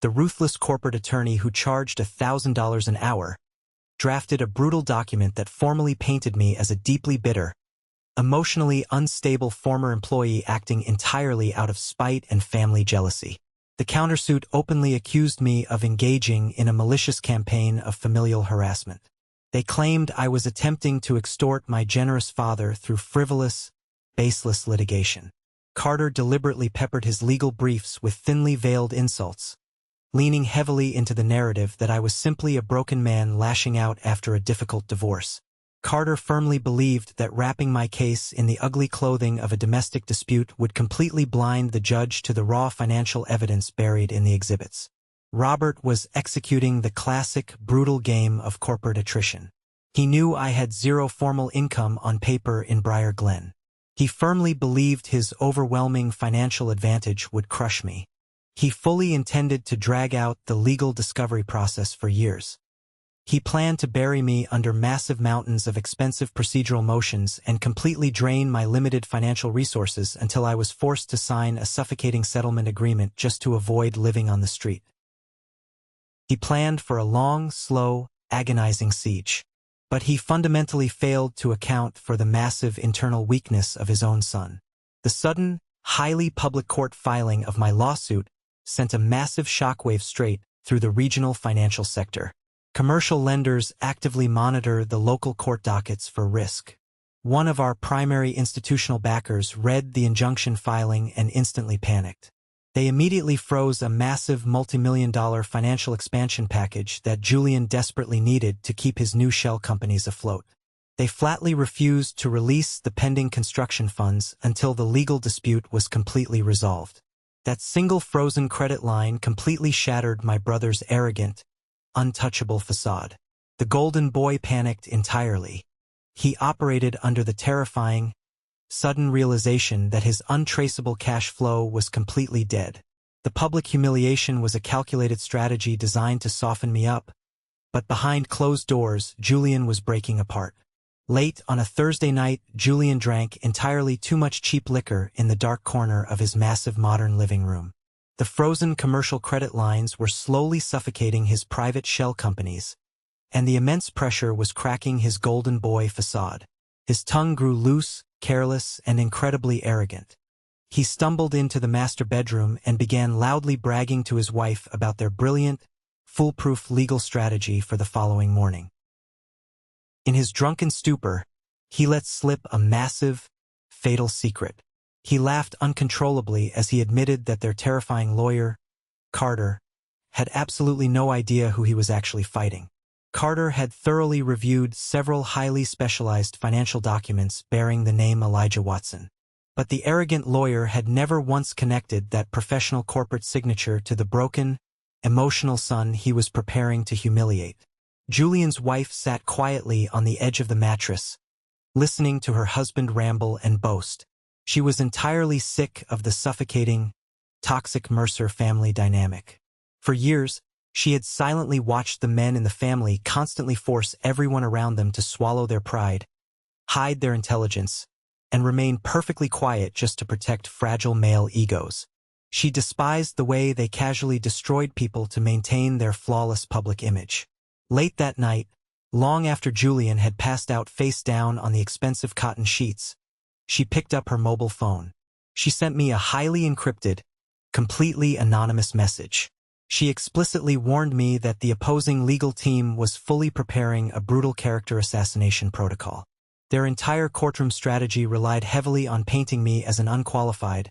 the ruthless corporate attorney who charged $1,000 an hour, drafted a brutal document that formally painted me as a deeply bitter, emotionally unstable former employee acting entirely out of spite and family jealousy. The countersuit openly accused me of engaging in a malicious campaign of familial harassment. They claimed I was attempting to extort my generous father through frivolous, baseless litigation. Carter deliberately peppered his legal briefs with thinly veiled insults, leaning heavily into the narrative that I was simply a broken man lashing out after a difficult divorce. Carter firmly believed that wrapping my case in the ugly clothing of a domestic dispute would completely blind the judge to the raw financial evidence buried in the exhibits. Robert was executing the classic, brutal game of corporate attrition. He knew I had zero formal income on paper in Briar Glen. He firmly believed his overwhelming financial advantage would crush me. He fully intended to drag out the legal discovery process for years. He planned to bury me under massive mountains of expensive procedural motions and completely drain my limited financial resources until I was forced to sign a suffocating settlement agreement just to avoid living on the street. He planned for a long, slow, agonizing siege. But he fundamentally failed to account for the massive internal weakness of his own son. The sudden, highly public court filing of my lawsuit sent a massive shockwave straight through the regional financial sector. Commercial lenders actively monitor the local court dockets for risk. One of our primary institutional backers read the injunction filing and instantly panicked. They immediately froze a massive multi-million-dollar financial expansion package that Julian desperately needed to keep his new shell companies afloat. They flatly refused to release the pending construction funds until the legal dispute was completely resolved. That single frozen credit line completely shattered my brother's arrogant, untouchable facade. The golden boy panicked entirely. He operated under the terrifying, sudden realization that his untraceable cash flow was completely dead. The public humiliation was a calculated strategy designed to soften me up, but behind closed doors, Julian was breaking apart. Late on a Thursday night, Julian drank entirely too much cheap liquor in the dark corner of his massive modern living room. The frozen commercial credit lines were slowly suffocating his private shell companies, and the immense pressure was cracking his golden boy facade. His tongue grew loose, careless, and incredibly arrogant. He stumbled into the master bedroom and began loudly bragging to his wife about their brilliant, foolproof legal strategy for the following morning. In his drunken stupor, he let slip a massive, fatal secret. He laughed uncontrollably as he admitted that their terrifying lawyer, Carter, had absolutely no idea who he was actually fighting. Carter had thoroughly reviewed several highly specialized financial documents bearing the name Elijah Watson. But the arrogant lawyer had never once connected that professional corporate signature to the broken, emotional son he was preparing to humiliate. Julian's wife sat quietly on the edge of the mattress, listening to her husband ramble and boast. She was entirely sick of the suffocating, toxic Mercer family dynamic. For years, she had silently watched the men in the family constantly force everyone around them to swallow their pride, hide their intelligence, and remain perfectly quiet just to protect fragile male egos. She despised the way they casually destroyed people to maintain their flawless public image. Late that night, long after Julian had passed out face down on the expensive cotton sheets, she picked up her mobile phone. She sent me a highly encrypted, completely anonymous message. She explicitly warned me that the opposing legal team was fully preparing a brutal character assassination protocol. Their entire courtroom strategy relied heavily on painting me as an unqualified,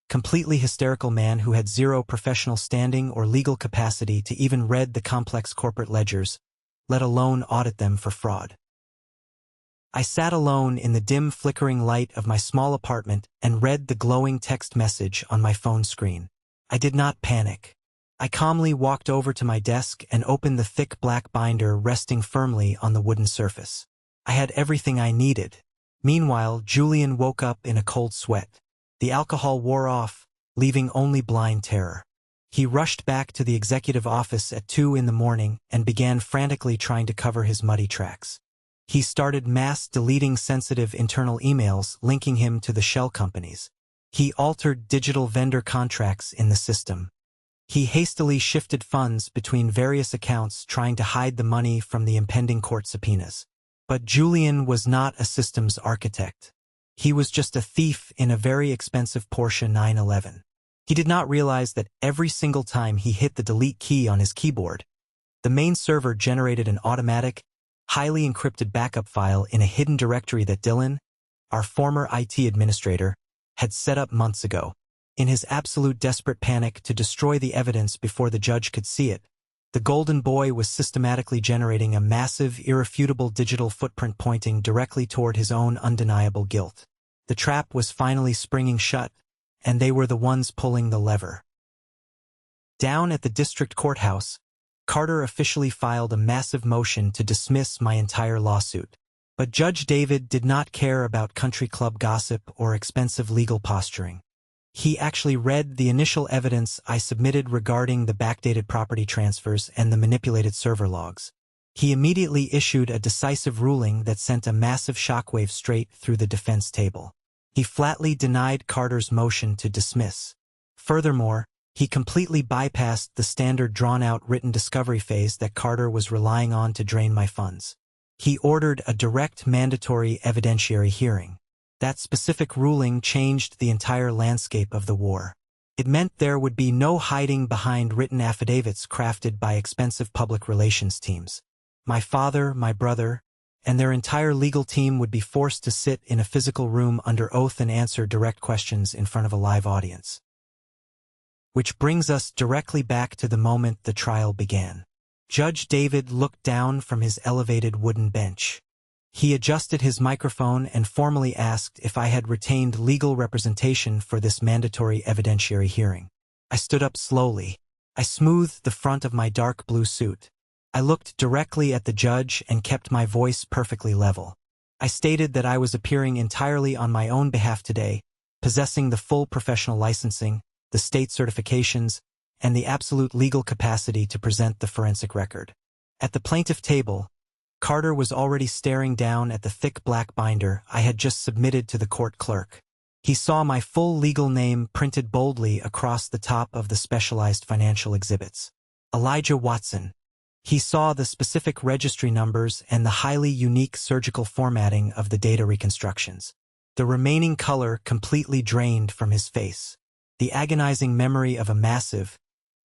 completely hysterical man who had zero professional standing or legal capacity to even read the complex corporate ledgers, let alone audit them for fraud. I sat alone in the dim flickering light of my small apartment and read the glowing text message on my phone screen. I did not panic. I calmly walked over to my desk and opened the thick black binder resting firmly on the wooden surface. I had everything I needed. Meanwhile, Julian woke up in a cold sweat. The alcohol wore off, leaving only blind terror. He rushed back to the executive office at 2 in the morning and began frantically trying to cover his muddy tracks. He started mass deleting sensitive internal emails linking him to the shell companies. He altered digital vendor contracts in the system. He hastily shifted funds between various accounts trying to hide the money from the impending court subpoenas. But Julian was not a systems architect. He was just a thief in a very expensive Porsche 911. He did not realize that every single time he hit the delete key on his keyboard, the main server generated an automatic, highly encrypted backup file in a hidden directory that Dylan, our former IT administrator, had set up months ago. In his absolute desperate panic to destroy the evidence before the judge could see it, the golden boy was systematically generating a massive, irrefutable digital footprint pointing directly toward his own undeniable guilt. The trap was finally springing shut, and they were the ones pulling the lever. Down at the district courthouse, Carter officially filed a massive motion to dismiss my entire lawsuit. But Judge David did not care about country club gossip or expensive legal posturing. He actually read the initial evidence I submitted regarding the backdated property transfers and the manipulated server logs. He immediately issued a decisive ruling that sent a massive shockwave straight through the defense table. He flatly denied Carter's motion to dismiss. Furthermore, he completely bypassed the standard drawn-out written discovery phase that Carter was relying on to drain my funds. He ordered a direct mandatory evidentiary hearing. That specific ruling changed the entire landscape of the war. It meant there would be no hiding behind written affidavits crafted by expensive public relations teams. My father, my brother, and their entire legal team would be forced to sit in a physical room under oath and answer direct questions in front of a live audience. Which brings us directly back to the moment the trial began. Judge David looked down from his elevated wooden bench. He adjusted his microphone and formally asked if I had retained legal representation for this mandatory evidentiary hearing. I stood up slowly. I smoothed the front of my dark blue suit. I looked directly at the judge and kept my voice perfectly level. I stated that I was appearing entirely on my own behalf today, possessing the full professional licensing, the state certifications, and the absolute legal capacity to present the forensic record. At the plaintiff table, Carter was already staring down at the thick black binder I had just submitted to the court clerk. He saw my full legal name printed boldly across the top of the specialized financial exhibits. Elijah Watson. He saw the specific registry numbers and the highly unique surgical formatting of the data reconstructions. The remaining color completely drained from his face. The agonizing memory of a massive,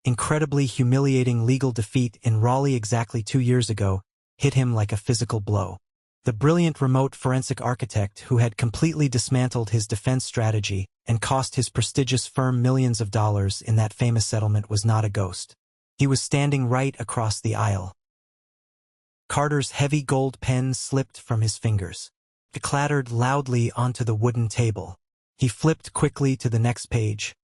incredibly humiliating legal defeat in Raleigh exactly 2 years ago hit him like a physical blow. The brilliant remote forensic architect who had completely dismantled his defense strategy and cost his prestigious firm millions of dollars in that famous settlement was not a ghost. He was standing right across the aisle. Carter's heavy gold pen slipped from his fingers. It clattered loudly onto the wooden table. He flipped quickly to the next page,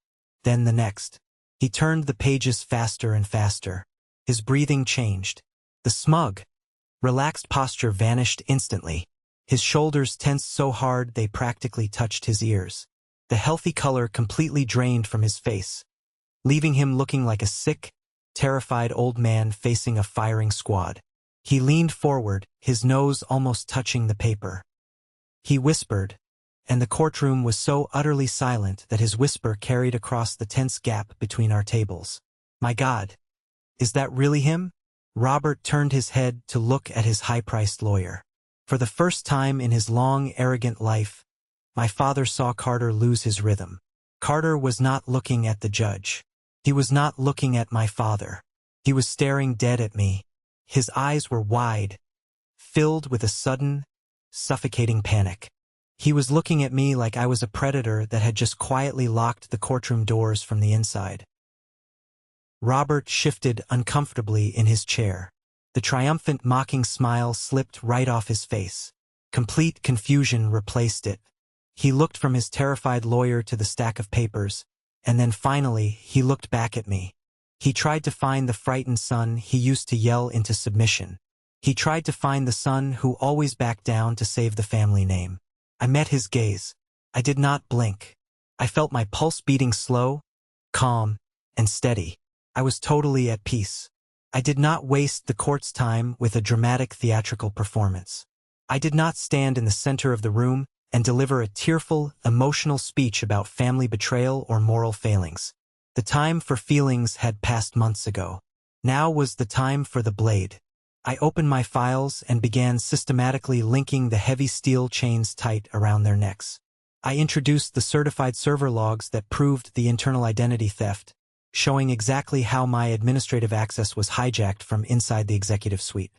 then the next. He turned the pages faster and faster. His breathing changed. The smug, relaxed posture vanished instantly. His shoulders tensed so hard they practically touched his ears. The healthy color completely drained from his face, leaving him looking like a sick, terrified old man facing a firing squad. He leaned forward, his nose almost touching the paper. He whispered, and the courtroom was so utterly silent that his whisper carried across the tense gap between our tables. "My God, is that really him?" Robert turned his head to look at his high-priced lawyer. For the first time in his long, arrogant life, my father saw Carter lose his rhythm. Carter was not looking at the judge. He was not looking at my father. He was staring dead at me. His eyes were wide, filled with a sudden, suffocating panic. He was looking at me like I was a predator that had just quietly locked the courtroom doors from the inside. Robert shifted uncomfortably in his chair. The triumphant, mocking smile slipped right off his face. Complete confusion replaced it. He looked from his terrified lawyer to the stack of papers, and then finally he looked back at me. He tried to find the frightened son he used to yell into submission. He tried to find the son who always backed down to save the family name. I met his gaze. I did not blink. I felt my pulse beating slow, calm, and steady. I was totally at peace. I did not waste the court's time with a dramatic theatrical performance. I did not stand in the center of the room and deliver a tearful, emotional speech about family betrayal or moral failings. The time for feelings had passed months ago. Now was the time for the blade. I opened my files and began systematically linking the heavy steel chains tight around their necks. I introduced the certified server logs that proved the internal identity theft, showing exactly how my administrative access was hijacked from inside the executive suite.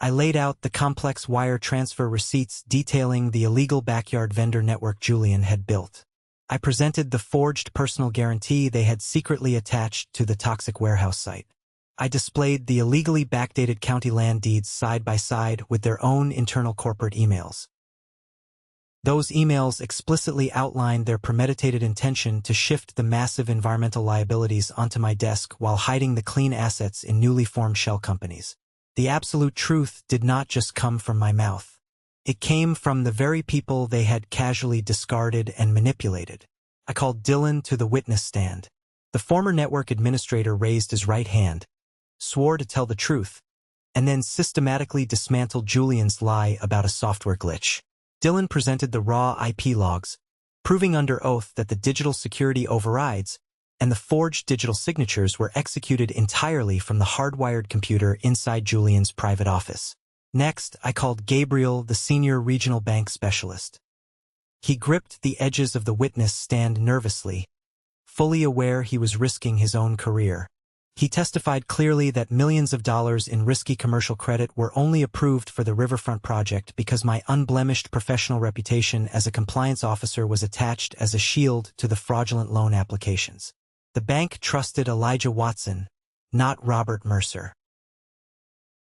I laid out the complex wire transfer receipts detailing the illegal backyard vendor network Julian had built. I presented the forged personal guarantee they had secretly attached to the toxic warehouse site. I displayed the illegally backdated county land deeds side by side with their own internal corporate emails. Those emails explicitly outlined their premeditated intention to shift the massive environmental liabilities onto my desk while hiding the clean assets in newly formed shell companies. The absolute truth did not just come from my mouth. It came from the very people they had casually discarded and manipulated. I called Dylan to the witness stand. The former network administrator raised his right hand, swore to tell the truth, and then systematically dismantled Julian's lie about a software glitch. Dylan presented the raw IP logs, proving under oath that the digital security overrides and the forged digital signatures were executed entirely from the hardwired computer inside Julian's private office. Next, I called Gabriel, the senior regional bank specialist. He gripped the edges of the witness stand nervously, fully aware he was risking his own career. He testified clearly that millions of dollars in risky commercial credit were only approved for the Riverfront project because my unblemished professional reputation as a compliance officer was attached as a shield to the fraudulent loan applications. The bank trusted Elijah Watson, not Robert Mercer.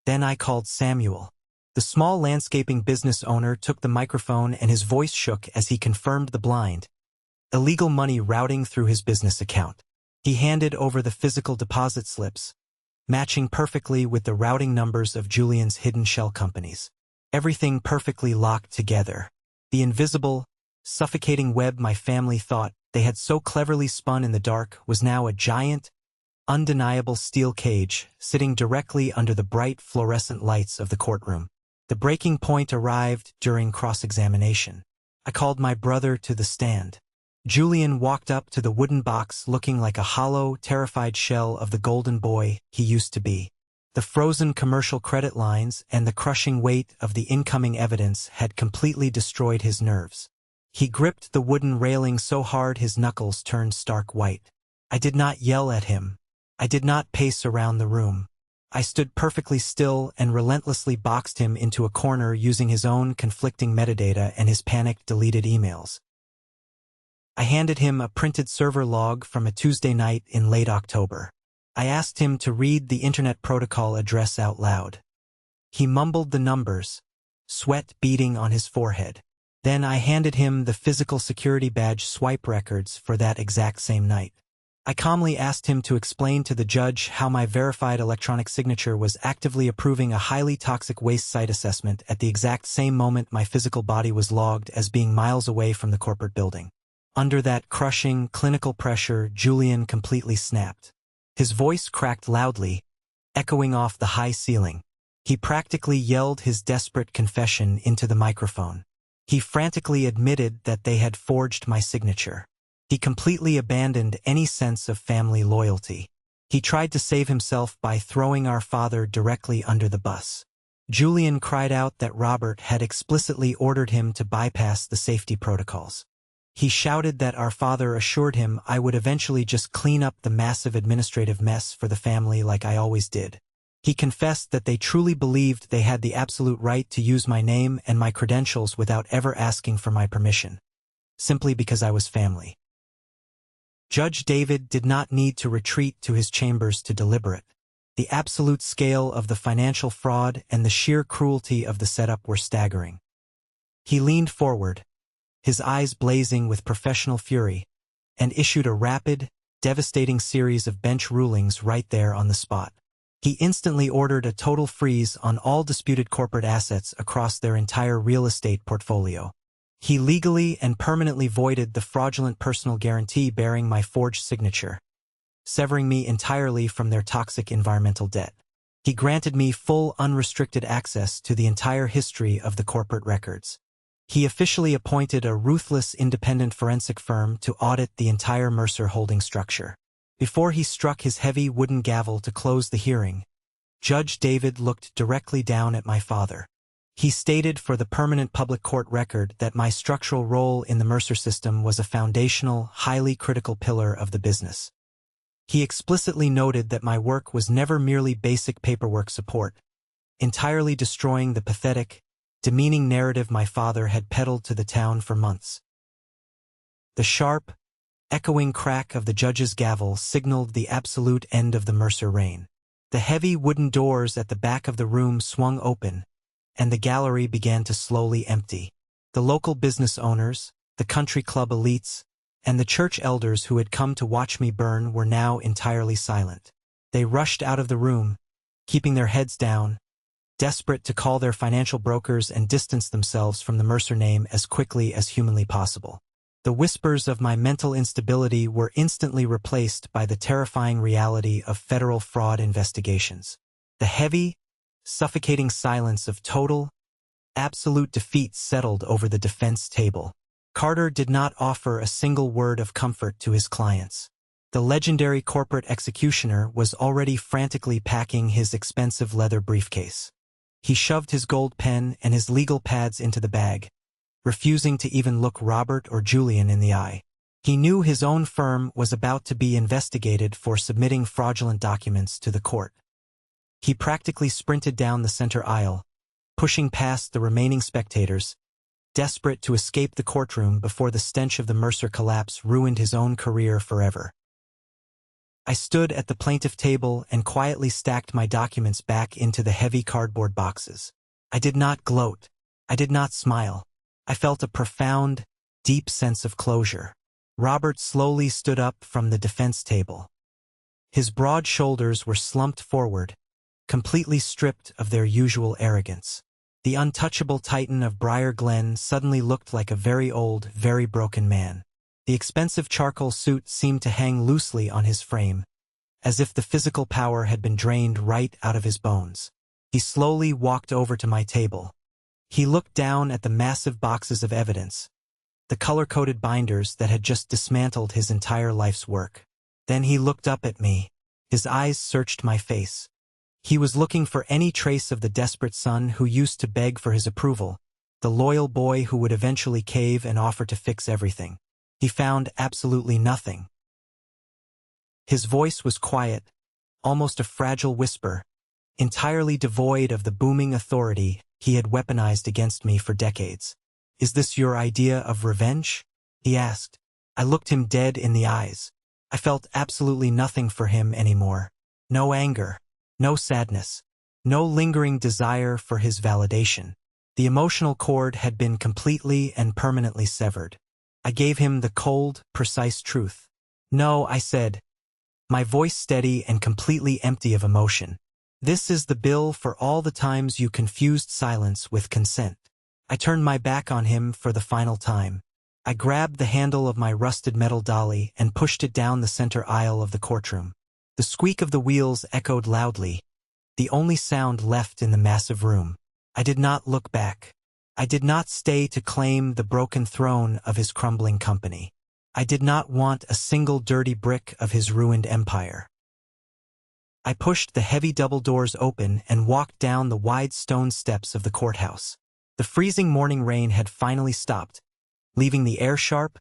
Then I called Samuel, The small landscaping business owner took the microphone and his voice shook as he confirmed the blind. Illegal money routing through his business account. He handed over the physical deposit slips, matching perfectly with the routing numbers of Julian's hidden shell companies. Everything perfectly locked together. The invisible, suffocating web my family thought they had so cleverly spun in the dark was now a giant, undeniable steel cage sitting directly under the bright fluorescent lights of the courtroom. The breaking point arrived during cross-examination. I called my brother to the stand. Julian walked up to the wooden box looking like a hollow, terrified shell of the golden boy he used to be. The frozen commercial credit lines and the crushing weight of the incoming evidence had completely destroyed his nerves. He gripped the wooden railing so hard his knuckles turned stark white. I did not yell at him. I did not pace around the room. I stood perfectly still and relentlessly boxed him into a corner using his own conflicting metadata and his panicked deleted emails. I handed him a printed server log from a Tuesday night in late October. I asked him to read the Internet Protocol address out loud. He mumbled the numbers, sweat beading on his forehead. Then I handed him the physical security badge swipe records for that exact same night. I calmly asked him to explain to the judge how my verified electronic signature was actively approving a highly toxic waste site assessment at the exact same moment my physical body was logged as being miles away from the corporate building. Under that crushing, clinical pressure, Julian completely snapped. His voice cracked loudly, echoing off the high ceiling. He practically yelled his desperate confession into the microphone. He frantically admitted that they had forged my signature. He completely abandoned any sense of family loyalty. He tried to save himself by throwing our father directly under the bus. Julian cried out that Robert had explicitly ordered him to bypass the safety protocols. He shouted that our father assured him I would eventually just clean up the massive administrative mess for the family like I always did. He confessed that they truly believed they had the absolute right to use my name and my credentials without ever asking for my permission, simply because I was family. Judge David did not need to retreat to his chambers to deliberate. The absolute scale of the financial fraud and the sheer cruelty of the setup were staggering. He leaned forward, his eyes blazing with professional fury, and issued a rapid, devastating series of bench rulings right there on the spot. He instantly ordered a total freeze on all disputed corporate assets across their entire real estate portfolio. He legally and permanently voided the fraudulent personal guarantee bearing my forged signature, severing me entirely from their toxic environmental debt. He granted me full unrestricted access to the entire history of the corporate records. He officially appointed a ruthless independent forensic firm to audit the entire Mercer holding structure. Before he struck his heavy wooden gavel to close the hearing, Judge David looked directly down at my father. He stated for the permanent public court record that my structural role in the Mercer system was a foundational, highly critical pillar of the business. He explicitly noted that my work was never merely basic paperwork support, entirely destroying the pathetic, demeaning narrative my father had peddled to the town for months. The sharp, echoing crack of the judge's gavel signaled the absolute end of the Mercer reign. The heavy wooden doors at the back of the room swung open, and the gallery began to slowly empty. The local business owners, the country club elites, and the church elders who had come to watch me burn were now entirely silent. They rushed out of the room, keeping their heads down, desperate to call their financial brokers and distance themselves from the Mercer name as quickly as humanly possible. The whispers of my mental instability were instantly replaced by the terrifying reality of federal fraud investigations. The heavy, suffocating silence of total, absolute defeat settled over the defense table. Carter did not offer a single word of comfort to his clients. The legendary corporate executioner was already frantically packing his expensive leather briefcase. He shoved his gold pen and his legal pads into the bag, refusing to even look Robert or Julian in the eye. He knew his own firm was about to be investigated for submitting fraudulent documents to the court. He practically sprinted down the center aisle, pushing past the remaining spectators, desperate to escape the courtroom before the stench of the Mercer collapse ruined his own career forever. I stood at the plaintiff table and quietly stacked my documents back into the heavy cardboard boxes. I did not gloat. I did not smile. I felt a profound, deep sense of closure. Robert slowly stood up from the defense table. His broad shoulders were slumped forward, completely stripped of their usual arrogance. The untouchable titan of Briar Glen suddenly looked like a very old, very broken man. The expensive charcoal suit seemed to hang loosely on his frame, as if the physical power had been drained right out of his bones. He slowly walked over to my table. He looked down at the massive boxes of evidence, the color-coded binders that had just dismantled his entire life's work. Then he looked up at me. His eyes searched my face. He was looking for any trace of the desperate son who used to beg for his approval, the loyal boy who would eventually cave and offer to fix everything. He found absolutely nothing. His voice was quiet, almost a fragile whisper, entirely devoid of the booming authority he had weaponized against me for decades. "Is this your idea of revenge?" he asked. I looked him dead in the eyes. I felt absolutely nothing for him anymore. No anger, no sadness, no lingering desire for his validation. The emotional cord had been completely and permanently severed. I gave him the cold, precise truth. "No," I said, my voice steady and completely empty of emotion. "This is the bill for all the times you confused silence with consent." I turned my back on him for the final time. I grabbed the handle of my rusted metal dolly and pushed it down the center aisle of the courtroom. The squeak of the wheels echoed loudly, the only sound left in the massive room. I did not look back. I did not stay to claim the broken throne of his crumbling company. I did not want a single dirty brick of his ruined empire. I pushed the heavy double doors open and walked down the wide stone steps of the courthouse. The freezing morning rain had finally stopped, leaving the air sharp,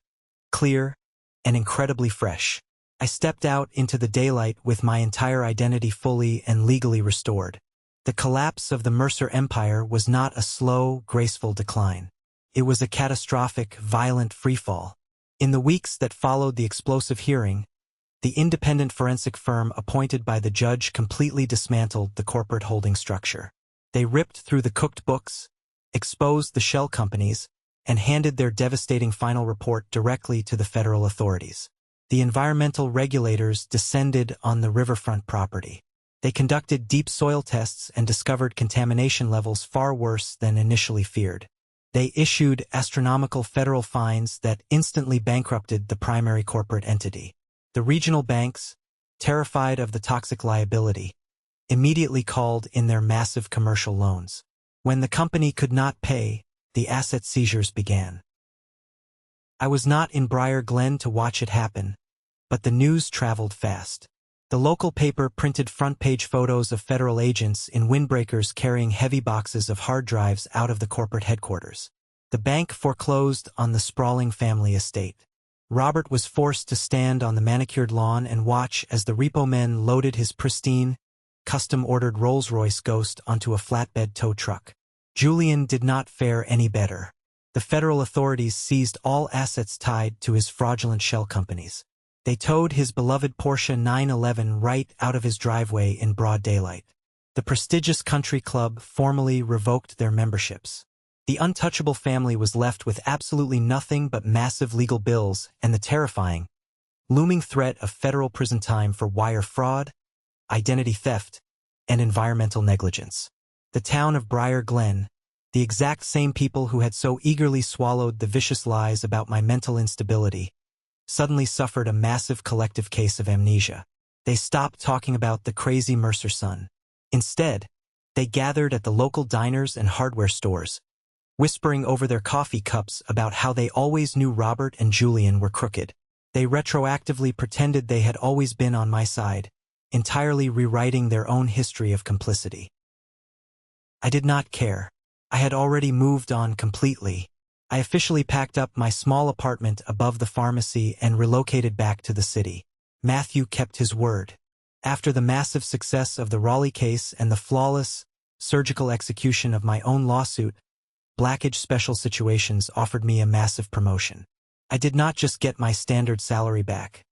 clear, and incredibly fresh. I stepped out into the daylight with my entire identity fully and legally restored. The collapse of the Mercer Empire was not a slow, graceful decline. It was a catastrophic, violent freefall. In the weeks that followed the explosive hearing, the independent forensic firm appointed by the judge completely dismantled the corporate holding structure. They ripped through the cooked books, exposed the shell companies, and handed their devastating final report directly to the federal authorities. The environmental regulators descended on the riverfront property. They conducted deep soil tests and discovered contamination levels far worse than initially feared. They issued astronomical federal fines that instantly bankrupted the primary corporate entity. The regional banks, terrified of the toxic liability, immediately called in their massive commercial loans. When the company could not pay, the asset seizures began. I was not in Briar Glen to watch it happen, but the news traveled fast. The local paper printed front-page photos of federal agents in windbreakers carrying heavy boxes of hard drives out of the corporate headquarters. The bank foreclosed on the sprawling family estate. Robert was forced to stand on the manicured lawn and watch as the repo men loaded his pristine, custom-ordered Rolls-Royce Ghost onto a flatbed tow truck. Julian did not fare any better. The federal authorities seized all assets tied to his fraudulent shell companies. They towed his beloved Porsche 911 right out of his driveway in broad daylight. The prestigious country club formally revoked their memberships. The untouchable family was left with absolutely nothing but massive legal bills and the terrifying, looming threat of federal prison time for wire fraud, identity theft, and environmental negligence. The town of Briar Glen, the exact same people who had so eagerly swallowed the vicious lies about my mental instability, suddenly suffered a massive collective case of amnesia. They stopped talking about the crazy Mercer son. Instead, they gathered at the local diners and hardware stores, whispering over their coffee cups about how they always knew Robert and Julian were crooked. They retroactively pretended they had always been on my side, entirely rewriting their own history of complicity. I did not care. I had already moved on completely. I officially packed up my small apartment above the pharmacy and relocated back to the city. Matthew kept his word. After the massive success of the Raleigh case and the flawless, surgical execution of my own lawsuit, Blackage Special Situations offered me a massive promotion. I did not just get my standard salary back.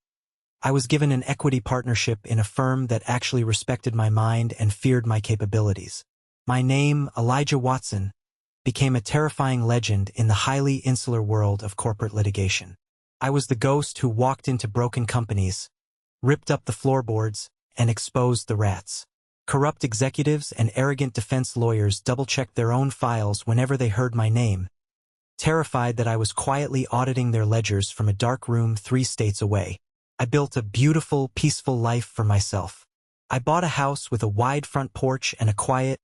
I was given an equity partnership in a firm that actually respected my mind and feared my capabilities. My name, Elijah Watson, became a terrifying legend in the highly insular world of corporate litigation. I was the ghost who walked into broken companies, ripped up the floorboards, and exposed the rats. Corrupt executives and arrogant defense lawyers double-checked their own files whenever they heard my name, terrified that I was quietly auditing their ledgers from a dark room 3 states away. I built a beautiful, peaceful life for myself. I bought a house with a wide front porch and a quiet,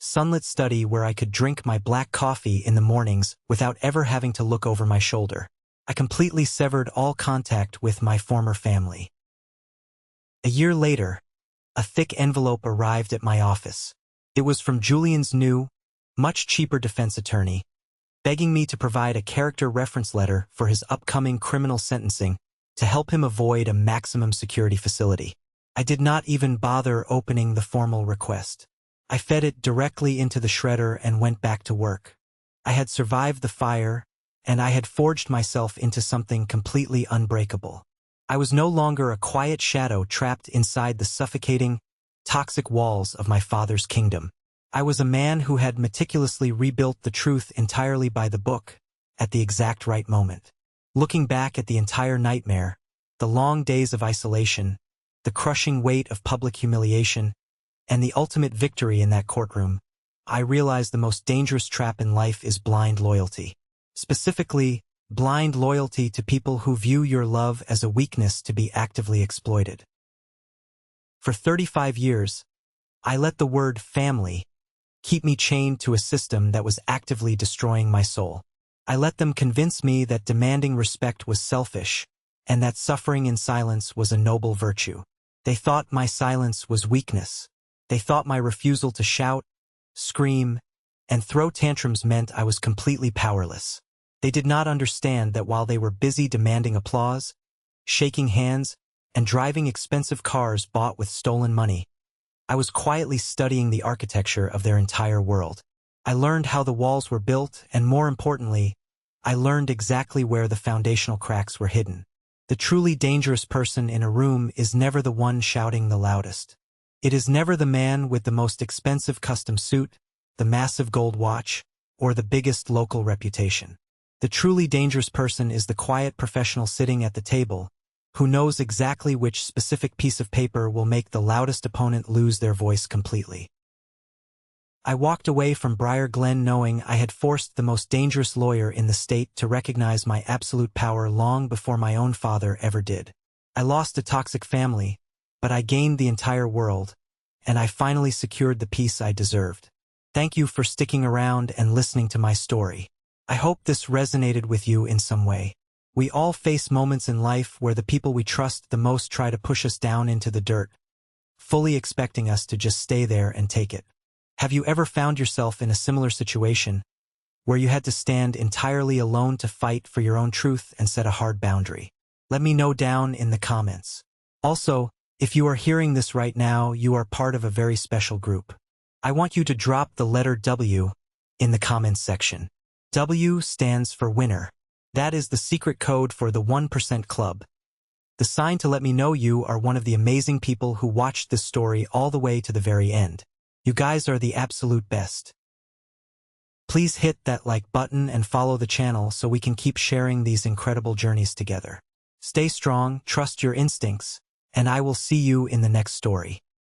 sunlit study where I could drink my black coffee in the mornings without ever having to look over my shoulder. I completely severed all contact with my former family. A year later, a thick envelope arrived at my office. It was from Julian's new, much cheaper defense attorney, begging me to provide a character reference letter for his upcoming criminal sentencing to help him avoid a maximum security facility. I did not even bother opening the formal request. I fed it directly into the shredder and went back to work. I had survived the fire, and I had forged myself into something completely unbreakable. I was no longer a quiet shadow trapped inside the suffocating, toxic walls of my father's kingdom. I was a man who had meticulously rebuilt the truth entirely by the book, at the exact right moment. Looking back at the entire nightmare, the long days of isolation, the crushing weight of public humiliation, and the ultimate victory in that courtroom, I realized the most dangerous trap in life is blind loyalty. Specifically, blind loyalty to people who view your love as a weakness to be actively exploited. For 35 years, I let the word family keep me chained to a system that was actively destroying my soul. I let them convince me that demanding respect was selfish, and that suffering in silence was a noble virtue. They thought my silence was weakness. They thought my refusal to shout, scream, and throw tantrums meant I was completely powerless. They did not understand that while they were busy demanding applause, shaking hands, and driving expensive cars bought with stolen money, I was quietly studying the architecture of their entire world. I learned how the walls were built, and more importantly, I learned exactly where the foundational cracks were hidden. The truly dangerous person in a room is never the one shouting the loudest. It is never the man with the most expensive custom suit, the massive gold watch, or the biggest local reputation. The truly dangerous person is the quiet professional sitting at the table, who knows exactly which specific piece of paper will make the loudest opponent lose their voice completely. I walked away from Briar Glen knowing I had forced the most dangerous lawyer in the state to recognize my absolute power long before my own father ever did. I lost a toxic family, but I gained the entire world, and I finally secured the peace I deserved. Thank you for sticking around and listening to my story. I hope this resonated with you in some way. We all face moments in life where the people we trust the most try to push us down into the dirt, fully expecting us to just stay there and take it. Have you ever found yourself in a similar situation, where you had to stand entirely alone to fight for your own truth and set a hard boundary? Let me know down in the comments. Also, if you are hearing this right now, you are part of a very special group. I want you to drop the letter W in the comments section. W stands for winner. That is the secret code for the 1% Club. The sign to let me know you are one of the amazing people who watched this story all the way to the very end. You guys are the absolute best. Please hit that like button and follow the channel so we can keep sharing these incredible journeys together. Stay strong, trust your instincts, and I will see you in the next story.